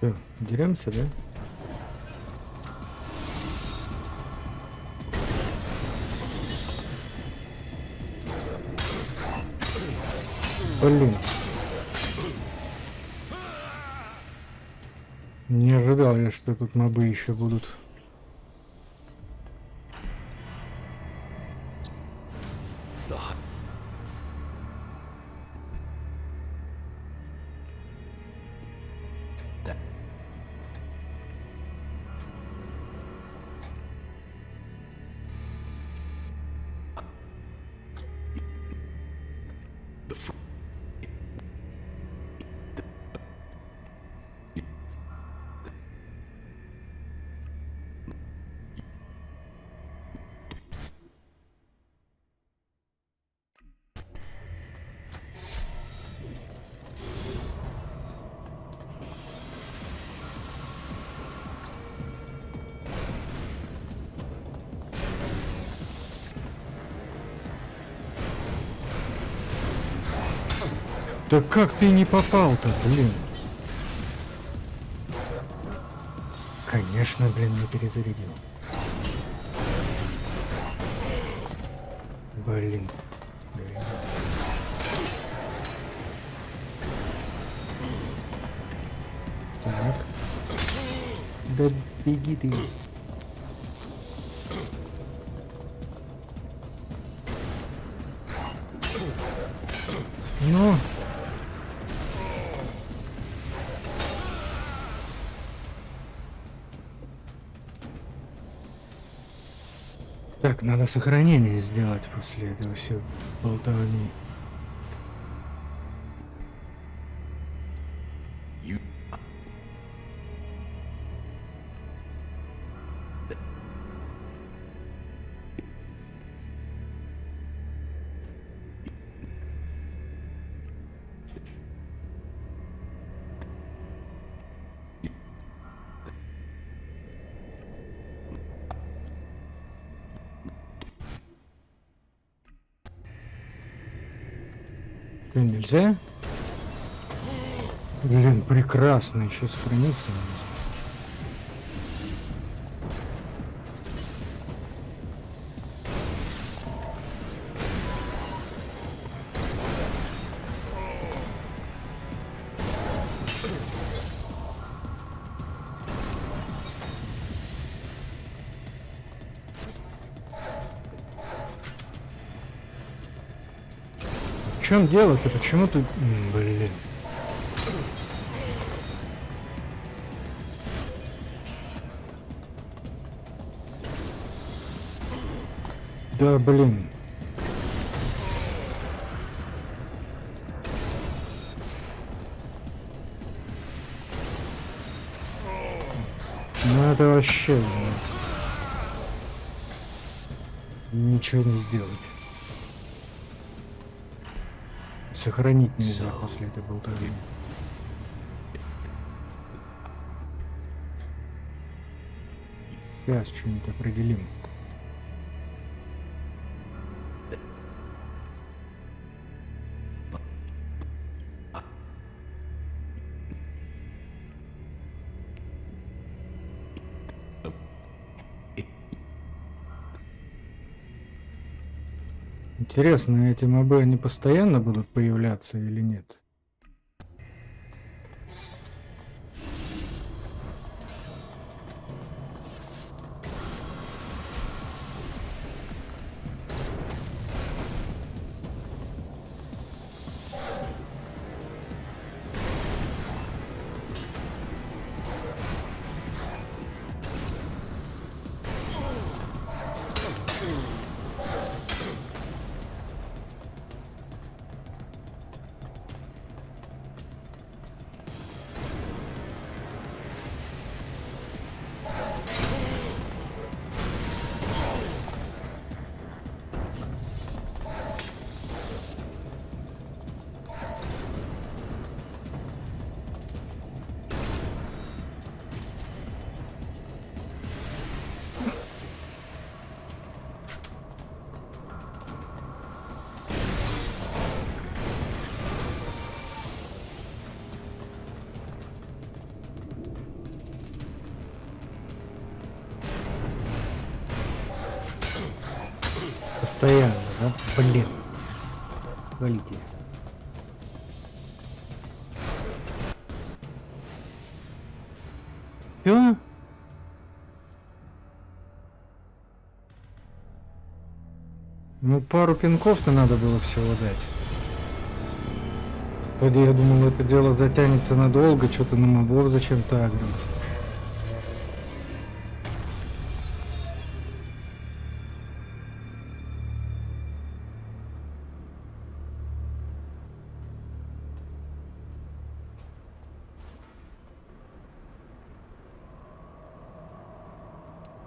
Всё, деремся, да? Блин. Не ожидал я, что тут мобы еще будут. Да как ты не попал-то, блин? Конечно, блин, не перезарядил. Блин. Так. Да беги ты. Ну. Так, надо сохранение сделать после этого все болтовни. Что, нельзя? Блин, прекрасно, еще сохраниться нельзя. В чем дело-то? Почему ты... Блин. Да, блин. Ну это вообще... Ничего не сделать. Сохранить нельзя после этой болтовни. Сейчас что-нибудь определим. Интересно, эти мобы, они постоянно будут появляться или нет? Постоянно, да? Блин. Валите. Всё? Ну, пару пинков-то надо было всего дать. Вроде я думал, это дело затянется надолго, что-то на мобов зачем-то агрим.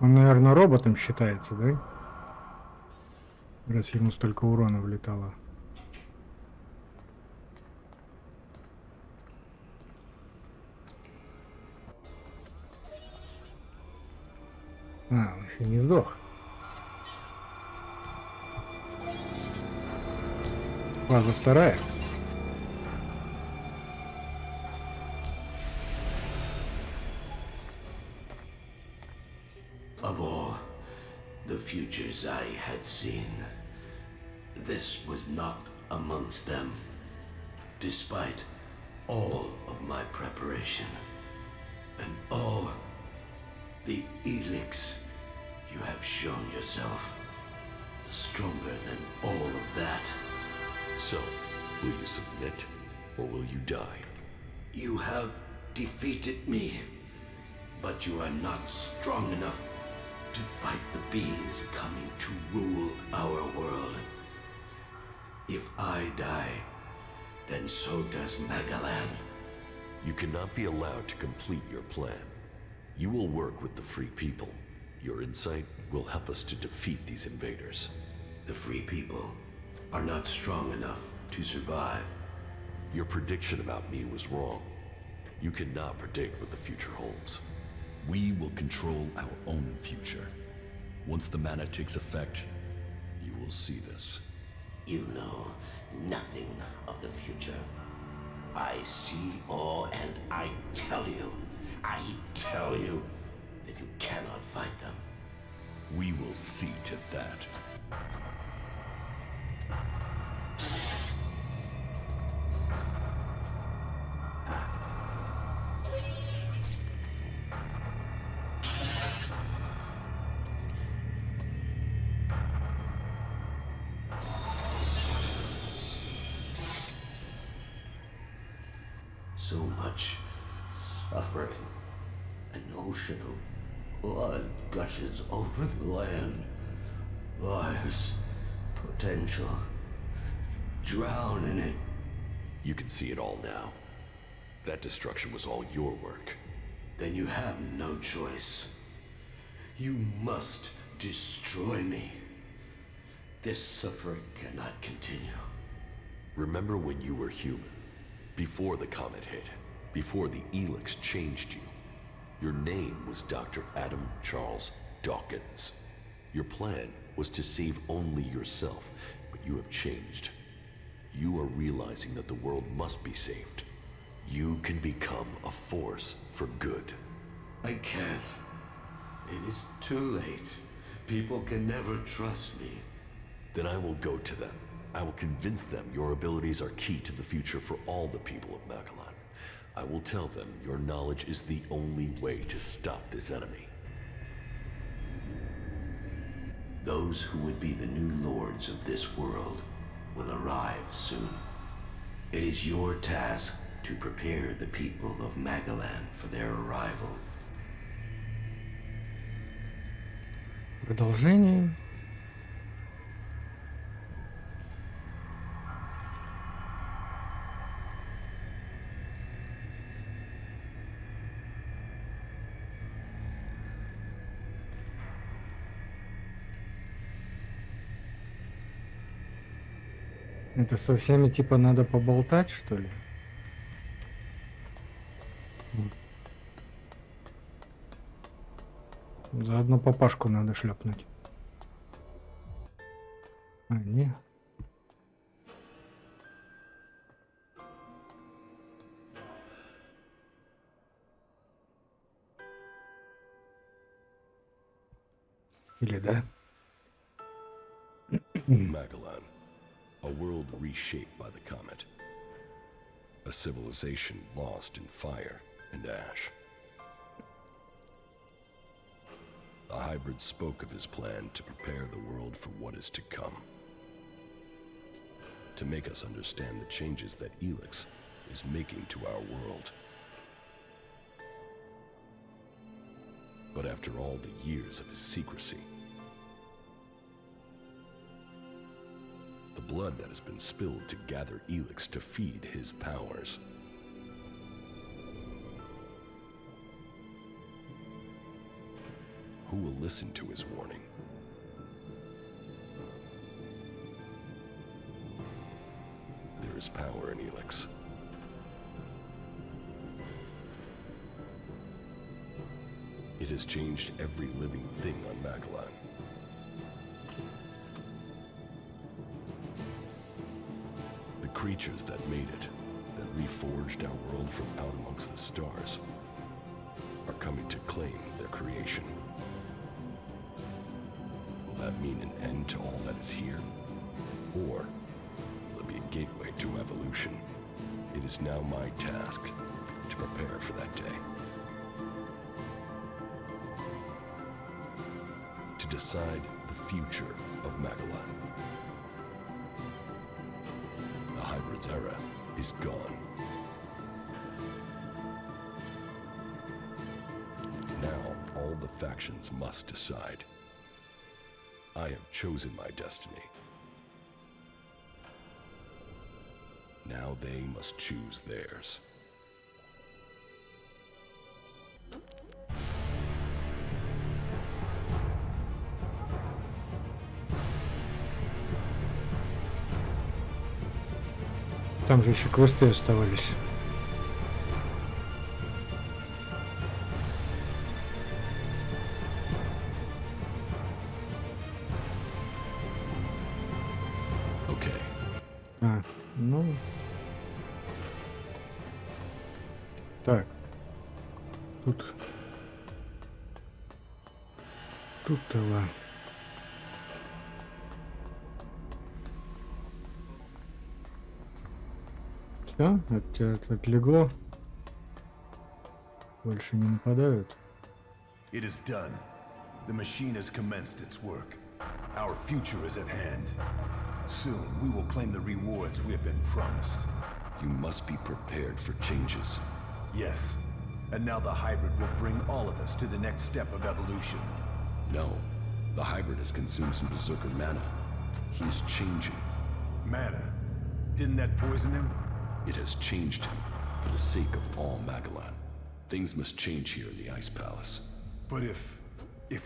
Он, наверное, роботом считается, да? Раз ему столько урона влетало. А, он еще не сдох. Фаза вторая. Of all the futures I had seen, this was not amongst them, despite all of my preparation and all the Elex you have shown yourself, stronger than all of that. So, Will you submit, or will you die? You have defeated me, but you are not strong enough to fight the beings coming to rule our world. If I die, then so does Magalan. You cannot be allowed to complete your plan. You will work with the Free People. Your insight will help us to defeat these invaders. The Free People are not strong enough to survive. Your prediction about me was wrong. You cannot predict what the future holds. We will control our own future. Once the mana takes effect, you will see this. You know nothing of the future. I see all, and I tell you that you cannot fight them. We will see to that. So much suffering. An ocean of blood gushes over the land. Lives, potential. Drown in it. You can see it all now. That destruction was all your work. Then you have no choice. You must destroy me. This suffering cannot continue. Remember when you were human? Before the comet hit, before the Elex changed you. Your name was Dr. Adam Charles Dawkins. Your plan was to save only yourself, but you have changed. You are realizing that the world must be saved. You can become a force for good. I can't. It is too late. People can never trust me. Then I will go to them. I will convince them your abilities are key to the future for all the people of Magalan. I will tell them your knowledge is the only way to stop this enemy. Those who would be the new lords of this world will arrive soon. It is your task to prepare the people of Magalan for their arrival. Продолжение. Это со всеми типа надо поболтать, что ли? Заодно папашку надо шлепнуть. А, не. Или да? Magalan, a world reshaped by the comet. A civilization lost in fire and ash. The hybrid spoke of his plan to prepare the world for what is to come. To make us understand the changes that Elex is making to our world. But after all the years of his secrecy, the blood that has been spilled to gather Elex to feed his powers. Who will listen to his warning? There is power in Elex. It has changed every living thing on Magalan. The creatures that made it, that reforged our world from out amongst the stars, are coming to claim their creation. Will that mean an end to all that is here? Or will it be a gateway to evolution? It is now my task to prepare for that day. To decide the future of Magalan. The hybrid hybrid's era is gone. Now, all the factions must decide. I have chosen my destiny. Now they must choose theirs. Там же еще квесты оставались. Okay. А, ну... Так. Тут-то ладно. Все, от тебя отлегло. Больше не нападают. It is done. The machine has commenced its work. Our future is at hand. Soon, we will claim the rewards we have been promised. You must be prepared for changes. Yes. And now the hybrid will bring all of us to the next step of evolution. No. The hybrid has consumed some berserker mana. He is changing. Mana? Didn't that poison him? It has changed him for the sake of all Magellan. Things must change here in the Ice Palace. But if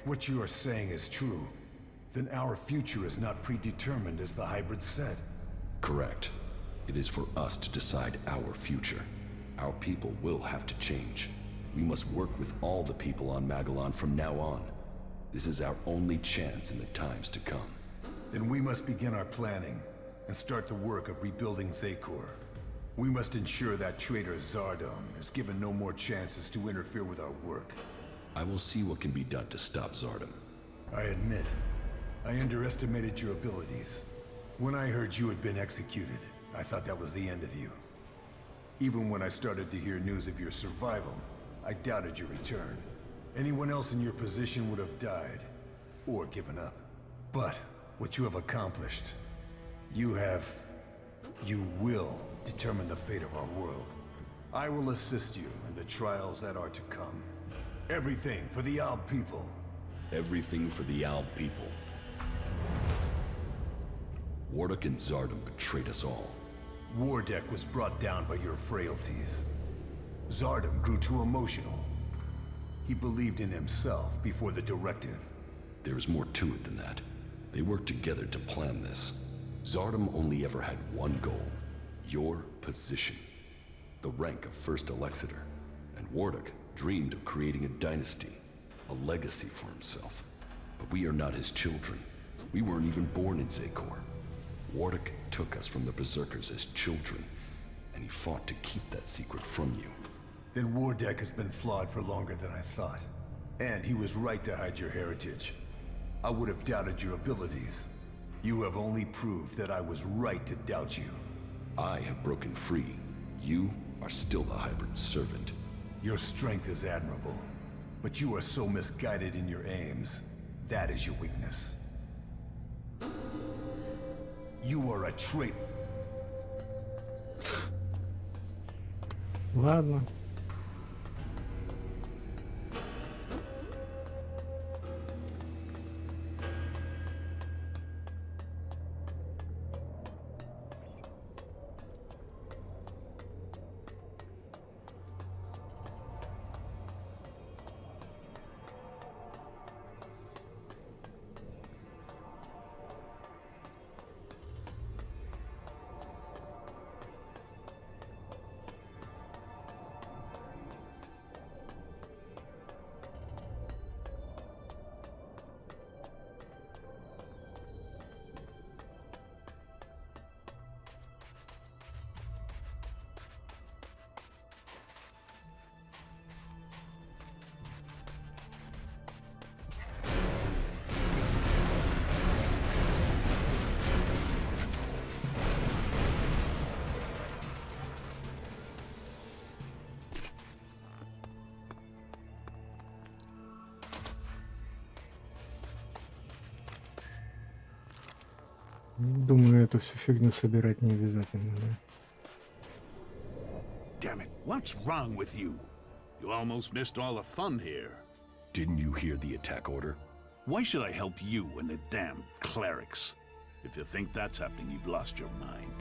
what you are saying is true, then our future is not predetermined as the hybrid said. Correct. It is for us to decide our future. Our people will have to change. We must work with all the people on Magellan from now on. This is our only chance in the times to come. Then we must begin our planning and start the work of rebuilding Zakor. We must ensure that traitor Zardom is given no more chances to interfere with our work. I will see what can be done to stop Zardom. I admit, I underestimated your abilities. When I heard you had been executed, I thought that was the end of you. Even when I started to hear news of your survival, I doubted your return. Anyone else in your position would have died, or given up. But what you have accomplished, you will determine the fate of our world. I will assist you in the trials that are to come. Everything for the Alb people. Everything for the Alb people. Wardock and Zardom betrayed us all. Wardeck was brought down by your frailties. Zardom grew too emotional. He believed in himself before the directive. There is more to it than that. They worked together to plan this. Zardom only ever had one goal. Your position. The rank of First Elexiter. And Wardock dreamed of creating a dynasty. A legacy for himself. But we are not his children. We weren't even born in Zakor. Wardock took us from the Berserkers as children, and he fought to keep that secret from you. Then Wardeck has been flawed for longer than I thought. And he was right to hide your heritage. I would have doubted your abilities. You have only proved that I was right to doubt you. I have broken free. You are still the hybrid's servant. Your strength is admirable, but you are so misguided in your aims. That is your weakness. You are a traitor. Ладно. Думаю, эту всю фигню собирать не обязательно, да? Damn it, what's wrong with you? You almost missed all the fun here. Didn't you hear the attack order? Why should I help you and the damn clerics? If you think that's happening, you've lost your mind.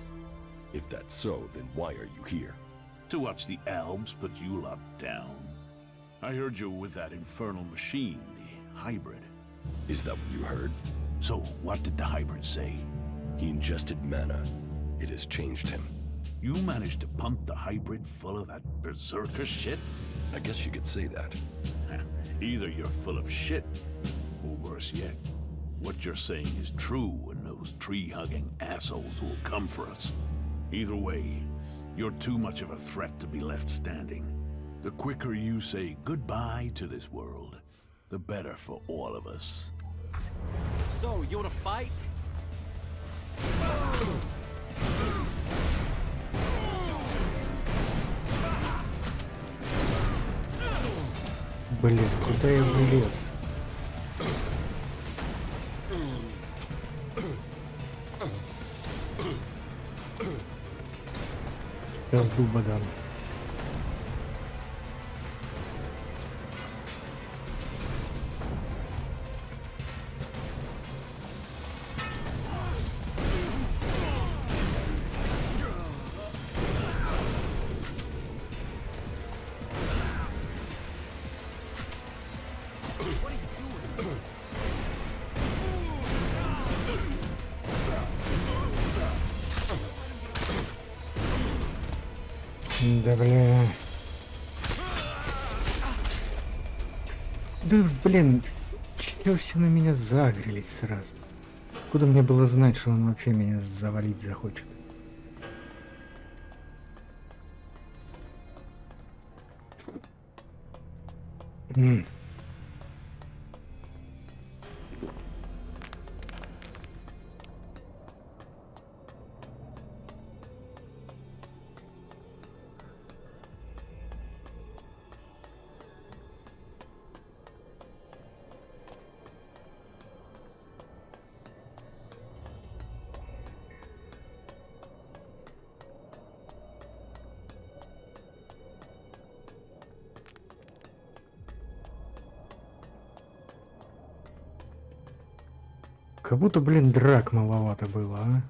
If that's so, then why are you here? To watch the elves put you lot down. I heard you with that infernal machine, the hybrid. Is that what you heard? So, what did the hybrid say? He ingested mana. It has changed him. You managed to pump the hybrid full of that berserker shit? I guess you could say that. Either you're full of shit, or worse yet, what you're saying is true and those tree-hugging assholes will come for us. Either way, you're too much of a threat to be left standing. The quicker you say goodbye to this world, the better for all of us. So, you wanna fight? Блин, куда я влез? Сейчас дуба дам. Да бля. Да блин, чё все на меня загрелись сразу? Откуда мне было знать, что он вообще меня завалить захочет? Как будто, блин, драк маловато было, а?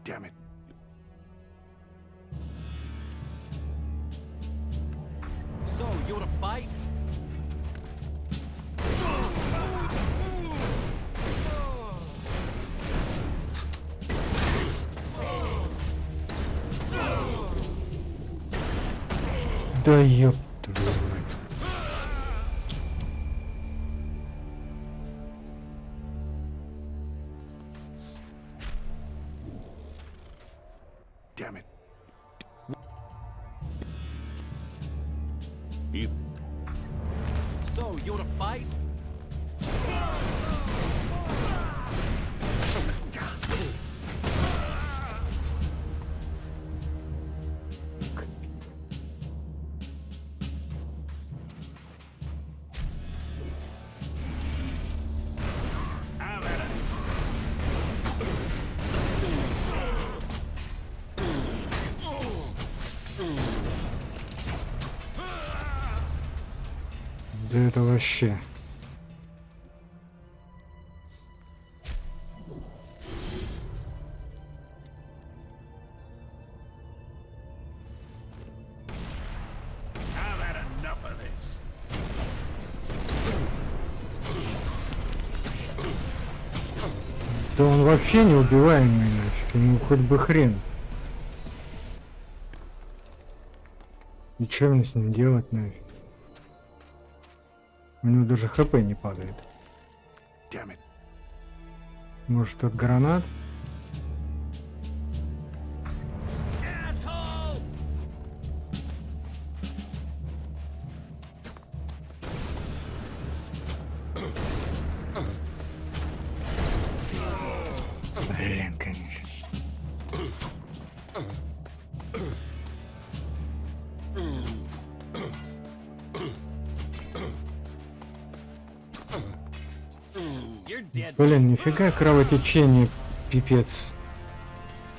Damn it. So, you wanna fight? Да ёб твою мать. Damn it. So, you wanna fight? Да это вообще. I've had enough of this. Да он вообще неубиваемый нафиг, ему хоть бы хрен. И что мне с ним делать нафиг? У него даже хп не падает. Damn it. Может, от гранат? You're dead. Блин, нифига кровотечение, пипец.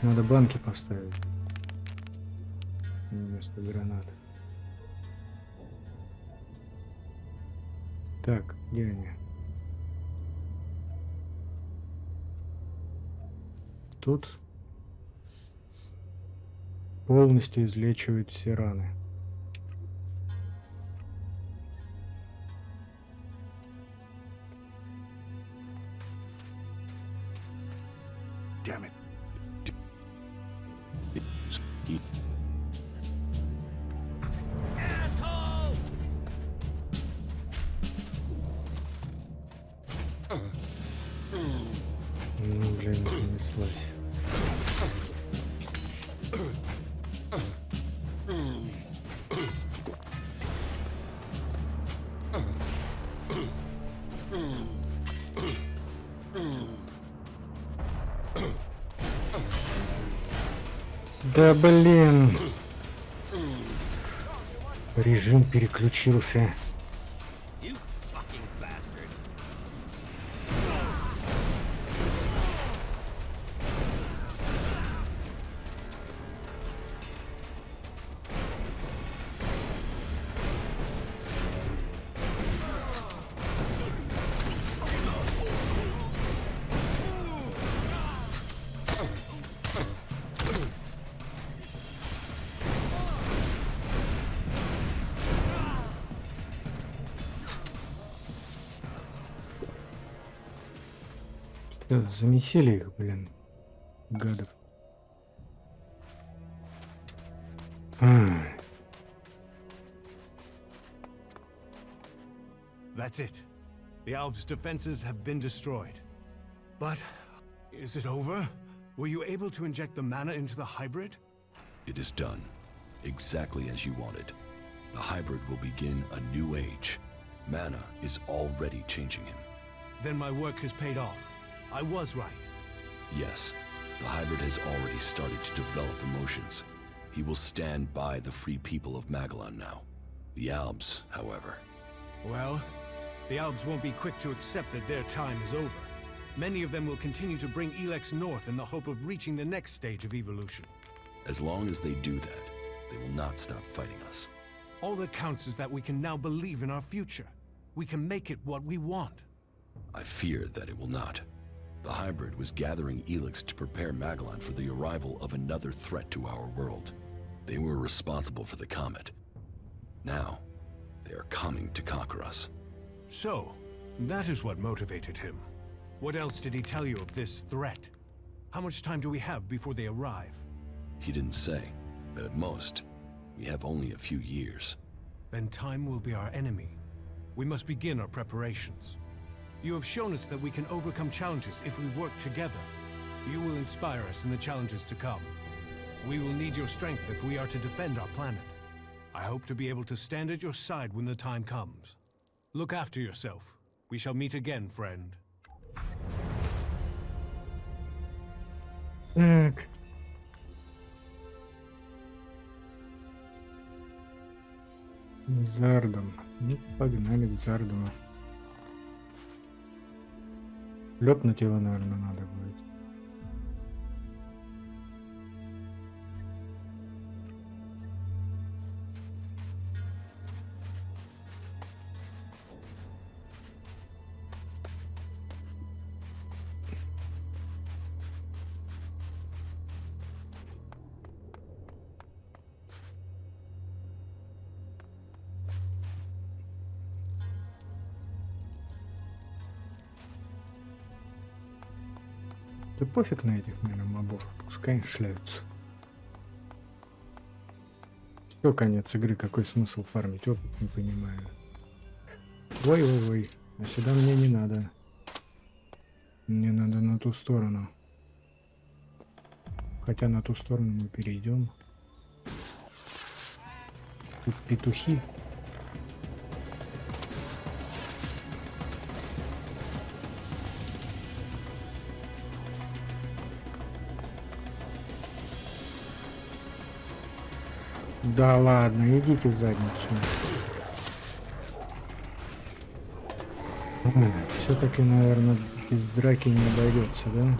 Надо банки поставить вместо гранат. Так, где они? Тут полностью излечивает все раны. Damn it. Asshole! Ну, блин, понеслась. Да блин. Режим переключился. You fucking bastard. Замесили их, блин, гадов. That's it. The Alps' defenses have been destroyed. But is it over? Were you able to inject the mana into the hybrid? It is done. Exactly as you wanted. The hybrid will begin a new age. Mana is already changing him. Then my work has paid off. I was right. Yes, the hybrid has already started to develop emotions. He will stand by the free people of Magellan now. The Alps, however. Well, the Alps won't be quick to accept that their time is over. Many of them will continue to bring Elex north in the hope of reaching the next stage of evolution. As long as they do that, they will not stop fighting us. All that counts is that we can now believe in our future. We can make it what we want. I fear that it will not. The hybrid was gathering Elex to prepare Magellan for the arrival of another threat to our world. They were responsible for the comet. Now, they are coming to conquer us. So, that is what motivated him. What else did he tell you of this threat? How much time do we have before they arrive? He didn't say, but at most, we have only a few years. Then time will be our enemy. We must begin our preparations. You have shown us that we can overcome challenges if we work together. You will inspire us in the challenges to come. We will need your strength if we are to defend our planet. I hope to be able to stand at your side when the time comes. Look after yourself. We shall meet again, friend. Так. Зардом. Ну, погнали к Зардому. Лёпнуть его, наверное, надо будет. Да пофиг на этих, наверное, мобов. Пускай шляются. Все, конец игры. Какой смысл фармить опыт, не понимаю. Ой-ой-ой. А сюда мне не надо. Мне надо на ту сторону. Хотя на ту сторону мы перейдем. Тут петухи. Да ладно, идите в задницу. Все-таки, наверное, без драки не обойдется, да?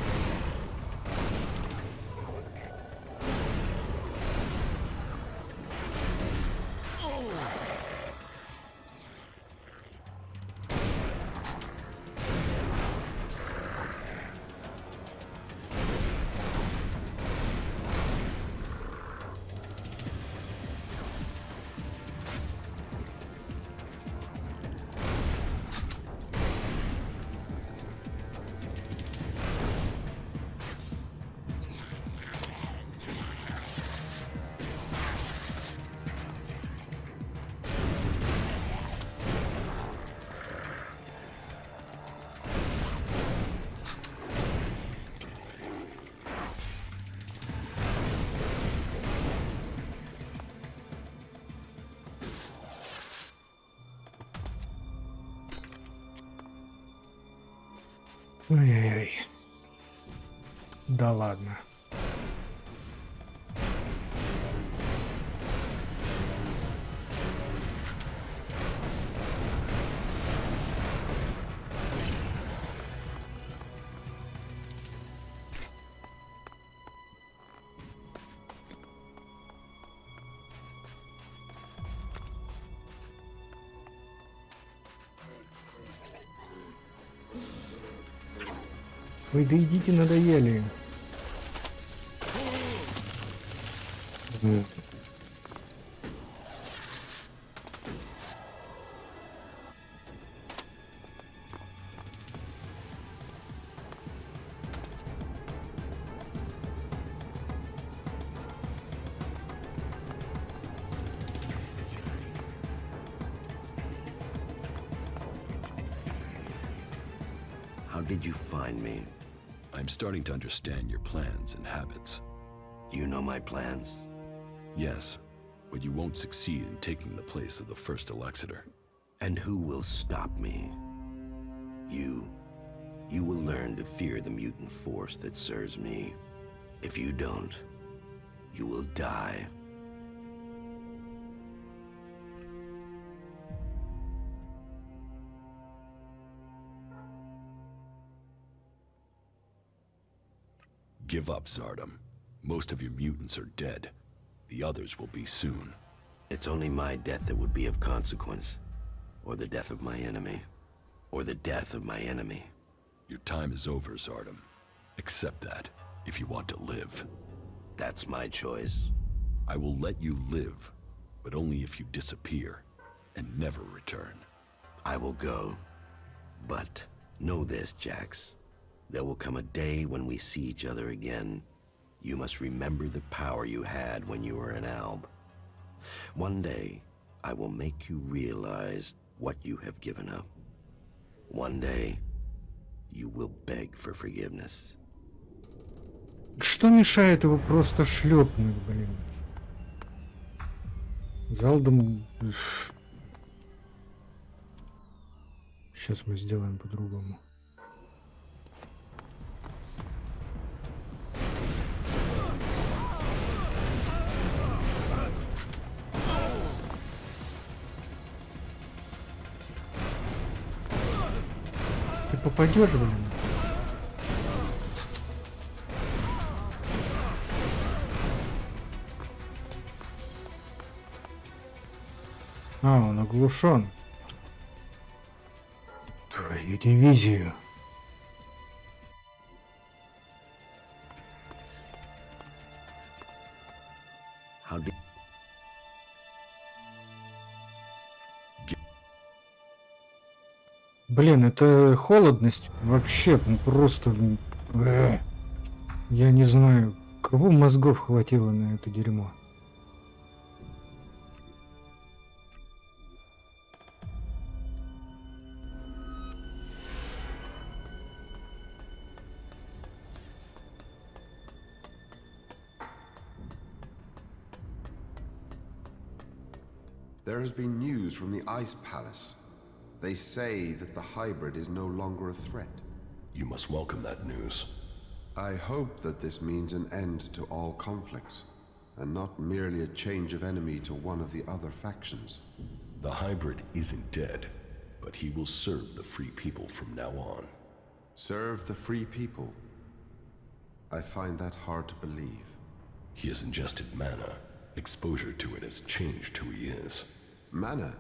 Ой-ой-ой. Да ладно. Ой, да идите, надоели. How did you find me? I'm starting to understand your plans and habits. You know my plans? Yes, but you won't succeed in taking the place of the first Elexitor. And who will stop me? You. You will learn to fear the mutant force that serves me. If you don't, you will die. Give up, Zardom. Most of your mutants are dead. The others will be soon. It's only my death that would be of consequence. Or the death of my enemy. Or the death of my enemy. Your time is over, Zardom. Accept that, if you want to live. That's my choice. I will let you live, but only if you disappear, and never return. I will go. But know this, Jax. There will come a day when we see each other again. You must remember the power you had when you were an alb. One day, I will make you realize what you have given up. One day, you will beg for forgiveness. Что мешает его просто шлепнуть, блин? Залдом... Сейчас мы сделаем по-другому. Ты попадешь, блин? А, он оглушен. Твою дивизию. Блин, это холодность вообще просто... Я не знаю, кого мозгов хватило на это дерьмо. There has been news from the Ice Palace. They say that the hybrid is no longer a threat. You must welcome that news. I hope that this means an end to all conflicts, and not merely a change of enemy to one of the other factions. The hybrid isn't dead, but he will serve the free people from now on. Serve the free people? I find that hard to believe. He has ingested mana. Exposure to it has changed who he is. Mana?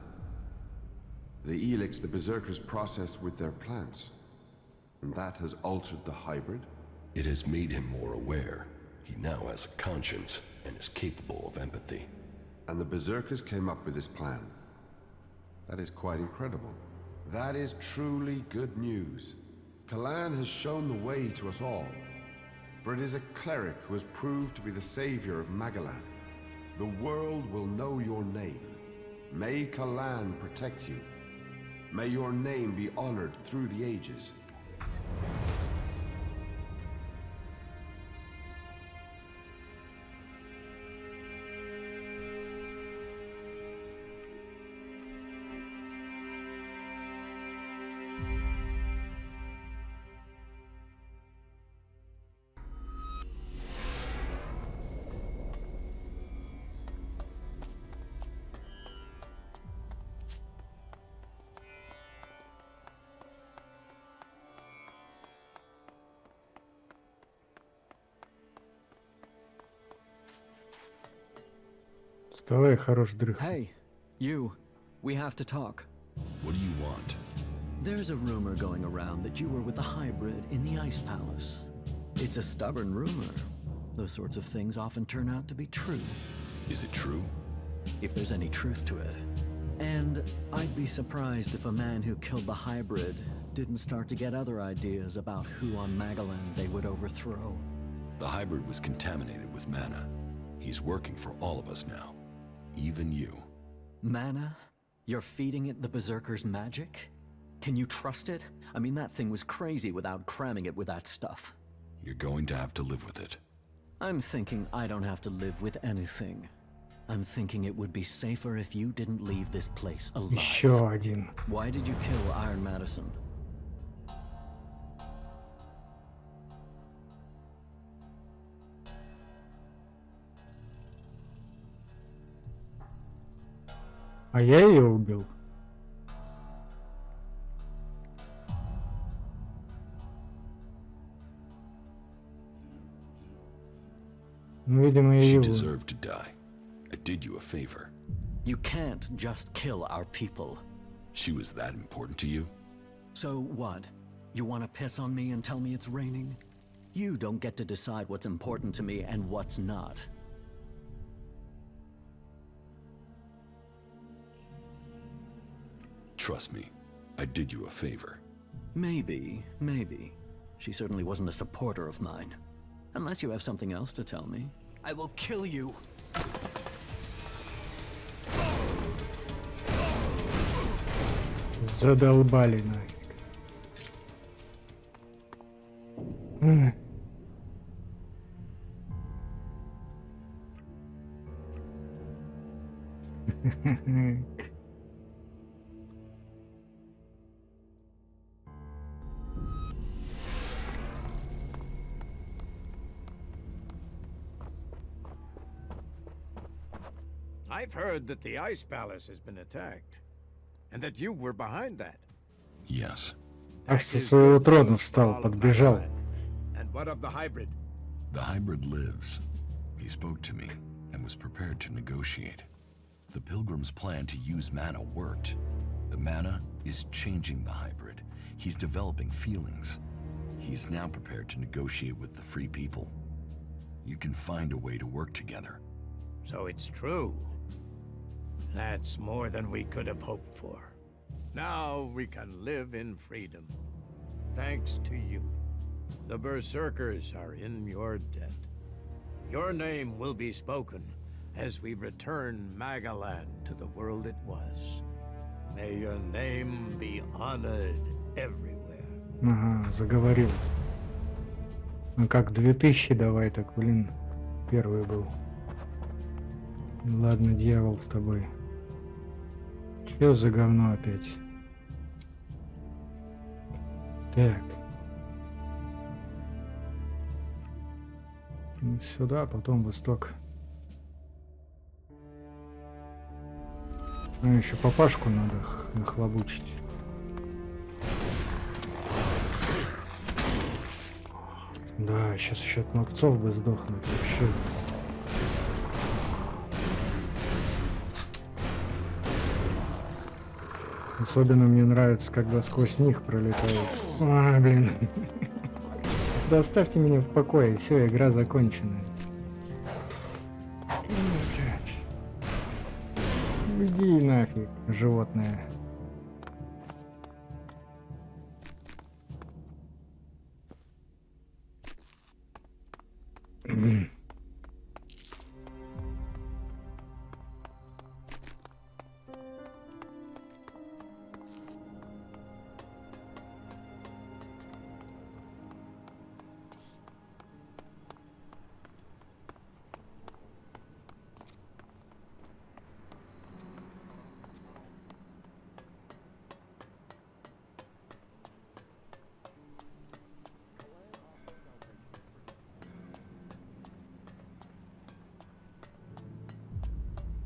The Elex the Berserkers process with their plants. And that has altered the hybrid? It has made him more aware. He now has a conscience and is capable of empathy. And the Berserkers came up with this plan. That is quite incredible. That is truly good news. Kalan has shown the way to us all. For it is a cleric who has proved to be the savior of Magalan. The world will know your name. May Kalan protect you. May your name be honored through the ages. Вставай, хорош дрых. Hey, you. We have to talk. What do you want? There's a rumor going around that you were with the hybrid in the Ice Palace. It's a stubborn rumor. Those sorts of things often turn out to be true. Is it true? If there's any truth to it. And I'd be surprised if a man who killed the hybrid didn't start to get other ideas about who on Magalan they would overthrow. The hybrid was contaminated with mana. He's working for all of us now. Even you. Mana? You're feeding it the Berserker's magic? Can you trust it? I mean, that thing was crazy without cramming it with that stuff. You're going to have to live with it. I'm thinking I don't have to live with anything. I'm thinking it would be safer if you didn't leave this place alive. Еще один. Why did you kill Iron Madison? А я ее убил. Ну, видимо, я She его. deserved to die. I did you a favor. You can't just kill our people. She was that important to you? So what? You want to piss on me and tell me it's raining? You don't get to decide what's important to me and what's not. Trust me, I did you a favor. Maybe. She certainly wasn't a supporter of mine. Unless you have something else to tell me. I will kill you! Задолбали нафиг. I've heard that the Ice Palace has been attacked, and that you were behind that. Yes. Аж со своего трона встал, подбежал. And what of the hybrid? The hybrid lives. He spoke to me and was prepared to negotiate. The Pilgrim's plan to use mana worked. The mana is changing the hybrid. He's developing feelings. He's now prepared to negotiate with the free people. You can find a way to work together. So it's true. That's more than we could have hoped for. Now we can live in freedom. Thanks to you. The Berserkers are in your debt. Your name will be spoken as we return Magalan to the world it was. May your name be honored everywhere. Ага, заговорил. Ну как 2000 давай так, блин. Первый был. Ладно, дьявол с тобой. Чё за говно опять? Так. Сюда, потом восток. А, еще папашку надо нахлобучить. Да, сейчас еще от мопцов бы сдохнуть вообще. Особенно мне нравится, когда сквозь них пролетают. А, блин. Да оставьте меня в покое, все, игра закончена. Иди нафиг, животное.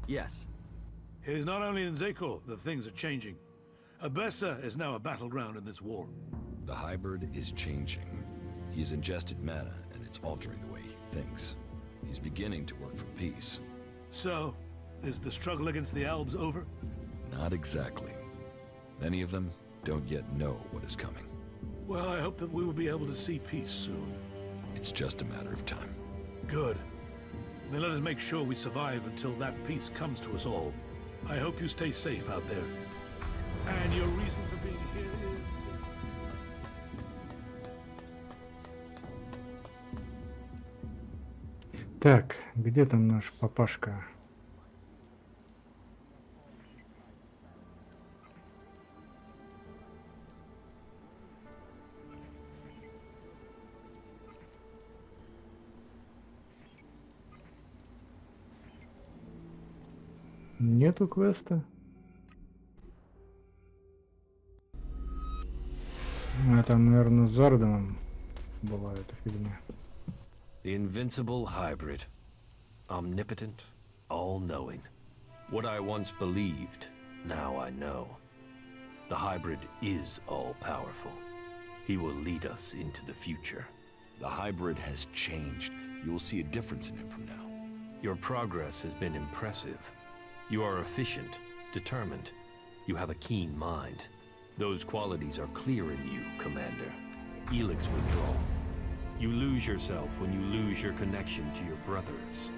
Yes. It is not only in Zekor that things are changing. Abessa is now a battleground in this war. The hybrid is changing. He's ingested mana, and it's altering the way he thinks. He's beginning to work for peace. So, is the struggle against the Albs over? Not exactly. Many of them don't yet know what is coming. Well, I hope that we will be able to see peace soon. It's just a matter of time. Good. Then let us make sure we survive until that peace comes to us all. I hope you stay safe out there. And your reason for being here is... Так, где там наш папашка? Нету квеста? А там, наверное, с Зардомом была эта фигня. The invincible hybrid. Omnipotent, all-knowing. What I once believed, now I know. The hybrid is all-powerful. He will lead us into the future. The hybrid has changed. You will see a difference in him from now. Your progress has been impressive. You are efficient, determined. You have a keen mind. Those qualities are clear in you, Commander. Elex withdrawal. You lose yourself when you lose your connection to your brothers.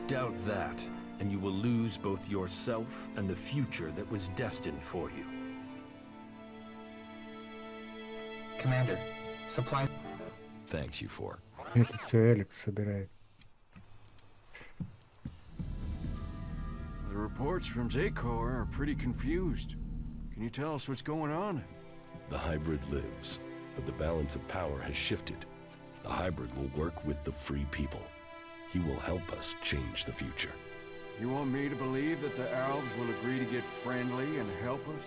Doubt that, and you will lose both yourself and the future that was destined for you. Commander, supply... Thanks, you four. Это все Элекс собирает. The reports from Zekor are pretty confused. Can you tell us what's going on? The hybrid lives, but the balance of power has shifted. The hybrid will work with the free people. He will help us change the future. You want me to believe that the Albs will agree to get friendly and help us?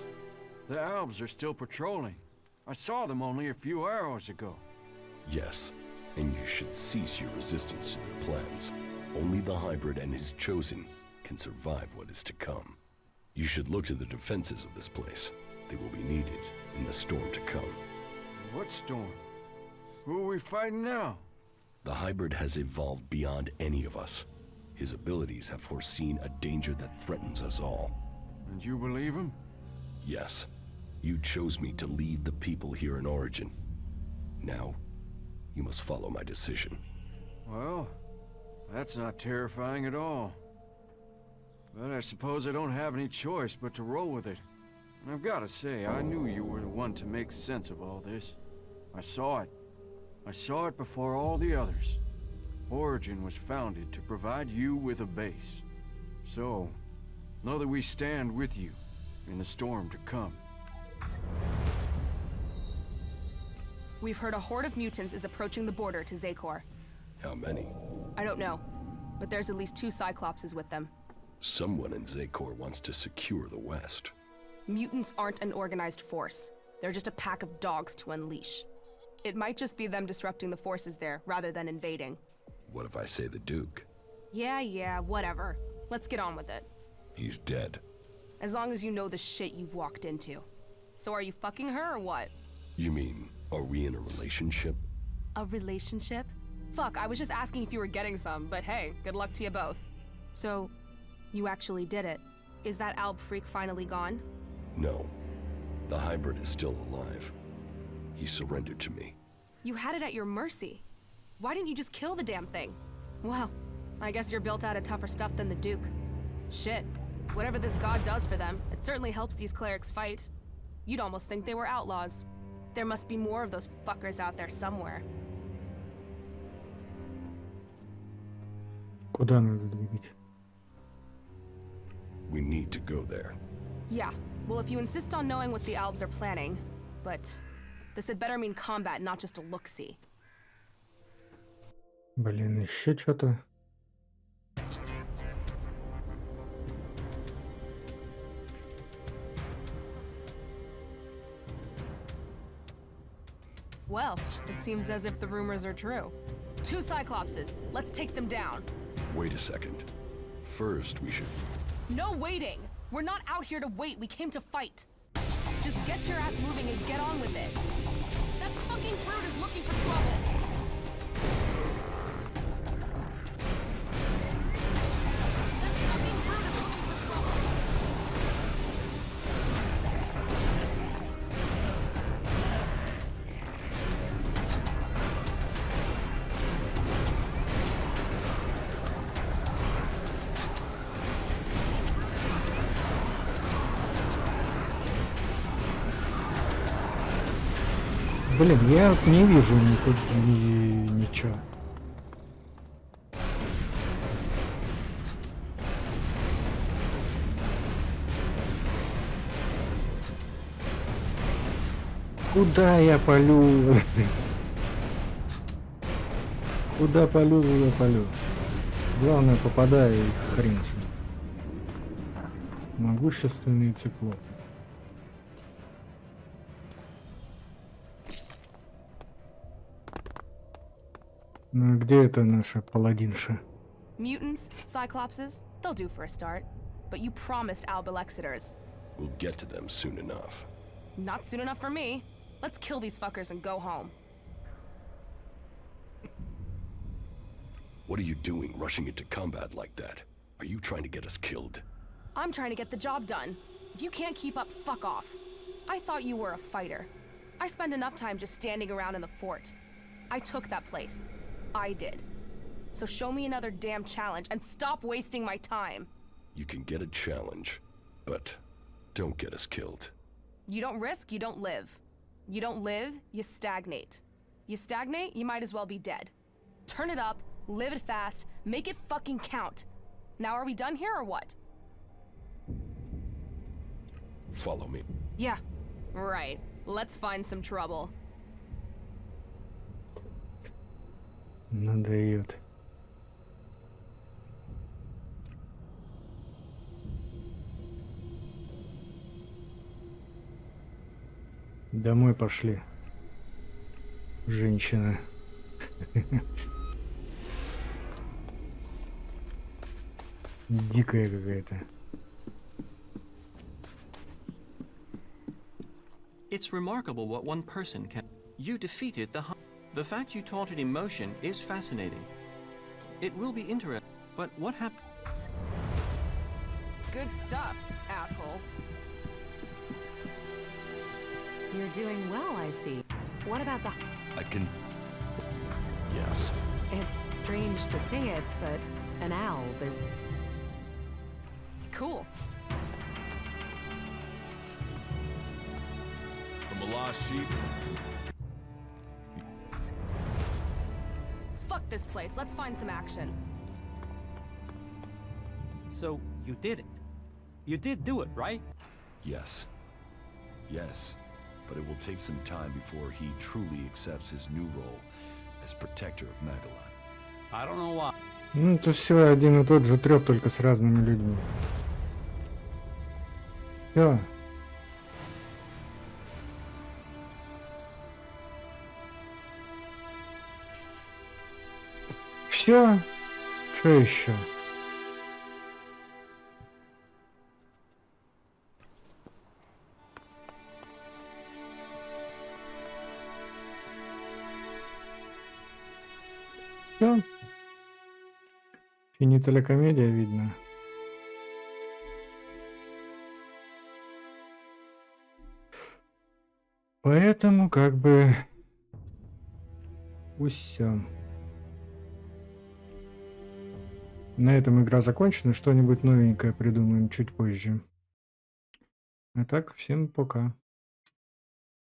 The Albs are still patrolling. I saw them only a few hours ago. Yes, and you should cease your resistance to their plans. Only the hybrid and his chosen can survive what is to come. You should look to the defenses of this place. They will be needed in the storm to come. What storm? Who are we fighting now? The hybrid has evolved beyond any of us. His abilities have foreseen a danger that threatens us all. And you believe him? Yes. You chose me to lead the people here in Origin. Now, you must follow my decision. Well, that's not terrifying at all. But I suppose I don't have any choice but to roll with it. And I've got to say, I knew you were the one to make sense of all this. I saw it. I saw it before all the others. Origin was founded to provide you with a base. So, know that we stand with you in the storm to come. We've heard a horde of mutants is approaching the border to Zekor. How many? I don't know, but there's at least 2 Cyclopses with them. Someone in Zekor wants to secure the West. Mutants aren't an organized force. They're just a pack of dogs to unleash. It might just be them disrupting the forces there, rather than invading. What if I say the Duke? Yeah, whatever. Let's get on with it. He's dead. as long as you know the shit you've walked into. So are you fucking her or what? You mean, are we in a relationship? A relationship? Fuck, I was just asking if you were getting some, but hey, good luck to you both. So, you actually did it. Is that Alb freak finally gone? No. The hybrid is still alive. He surrendered to me. You had it at your mercy. Why didn't you just kill the damn thing? Well, I guess you're built out of tougher stuff than the Duke. Shit. Whatever this god does for them, it certainly helps these clerics fight. You'd almost think they were outlaws. There must be more of those fuckers out there somewhere. Куда надо двигать? We need to go there. Yeah, well if you insist on knowing what the Albs are planning, but this had better mean combat, not just a look-see. Блин, еще что-то. Well, it seems as if the rumors are true. 2 Cyclopses, let's take them down. Wait a second. First, we should... No waiting! We're not out here to wait, we came to fight. Just get your ass moving and get on with it. That fucking brute is looking for trouble. That fucking brute is looking for trouble. Блин, я не вижу ничего. Куда я полю? Куда полю, туда полю. Главное, попадаю и хрен с ним. Могущественный циклоп. Ну, где это наша паладинша? Mutants, Cyclopses, they'll do for a start. But you promised Alb Elexiters. We'll get to them soon enough. Not soon enough for me. Let's kill these fuckers and go home. What are you doing, rushing into combat like that? Are you trying to get us killed? I'm trying to get the job done. If you can't keep up, fuck off. I thought you were a fighter. I spend enough time just standing around in the fort. I took that place. I did. So show me another damn challenge and stop wasting my time. You can get a challenge, but don't get us killed. You don't risk, you don't live. You don't live, you stagnate. You stagnate, you might as well be dead. Turn it up, live it fast, make it fucking count. Now are we done here or what? Follow me. Yeah, right. Let's find some trouble. Надоест. Домой пошли. Женщина. Дикая какая-то. It's remarkable what one person can... You defeated the... The fact you taught it emotion is fascinating. It will be interesting, but what happened? Good stuff, asshole. You're doing well, I see. What about the... I can... Yes. It's strange to say it, but an alb is... Cool. From the lost sheep. Fuck this place, let's find some action. So, you did it. You did do it, right? Yes. Yes. But it will take some time before he truly accepts his new role as protector of Magellan. I don't know why. Ну, это все один и тот же трёп, только с разными людьми. Всё. Всё. Что еще? Все. Финиталя комедия видно. Поэтому как бы все. На этом игра закончена. Что-нибудь новенькое придумаем чуть позже. А так, всем пока.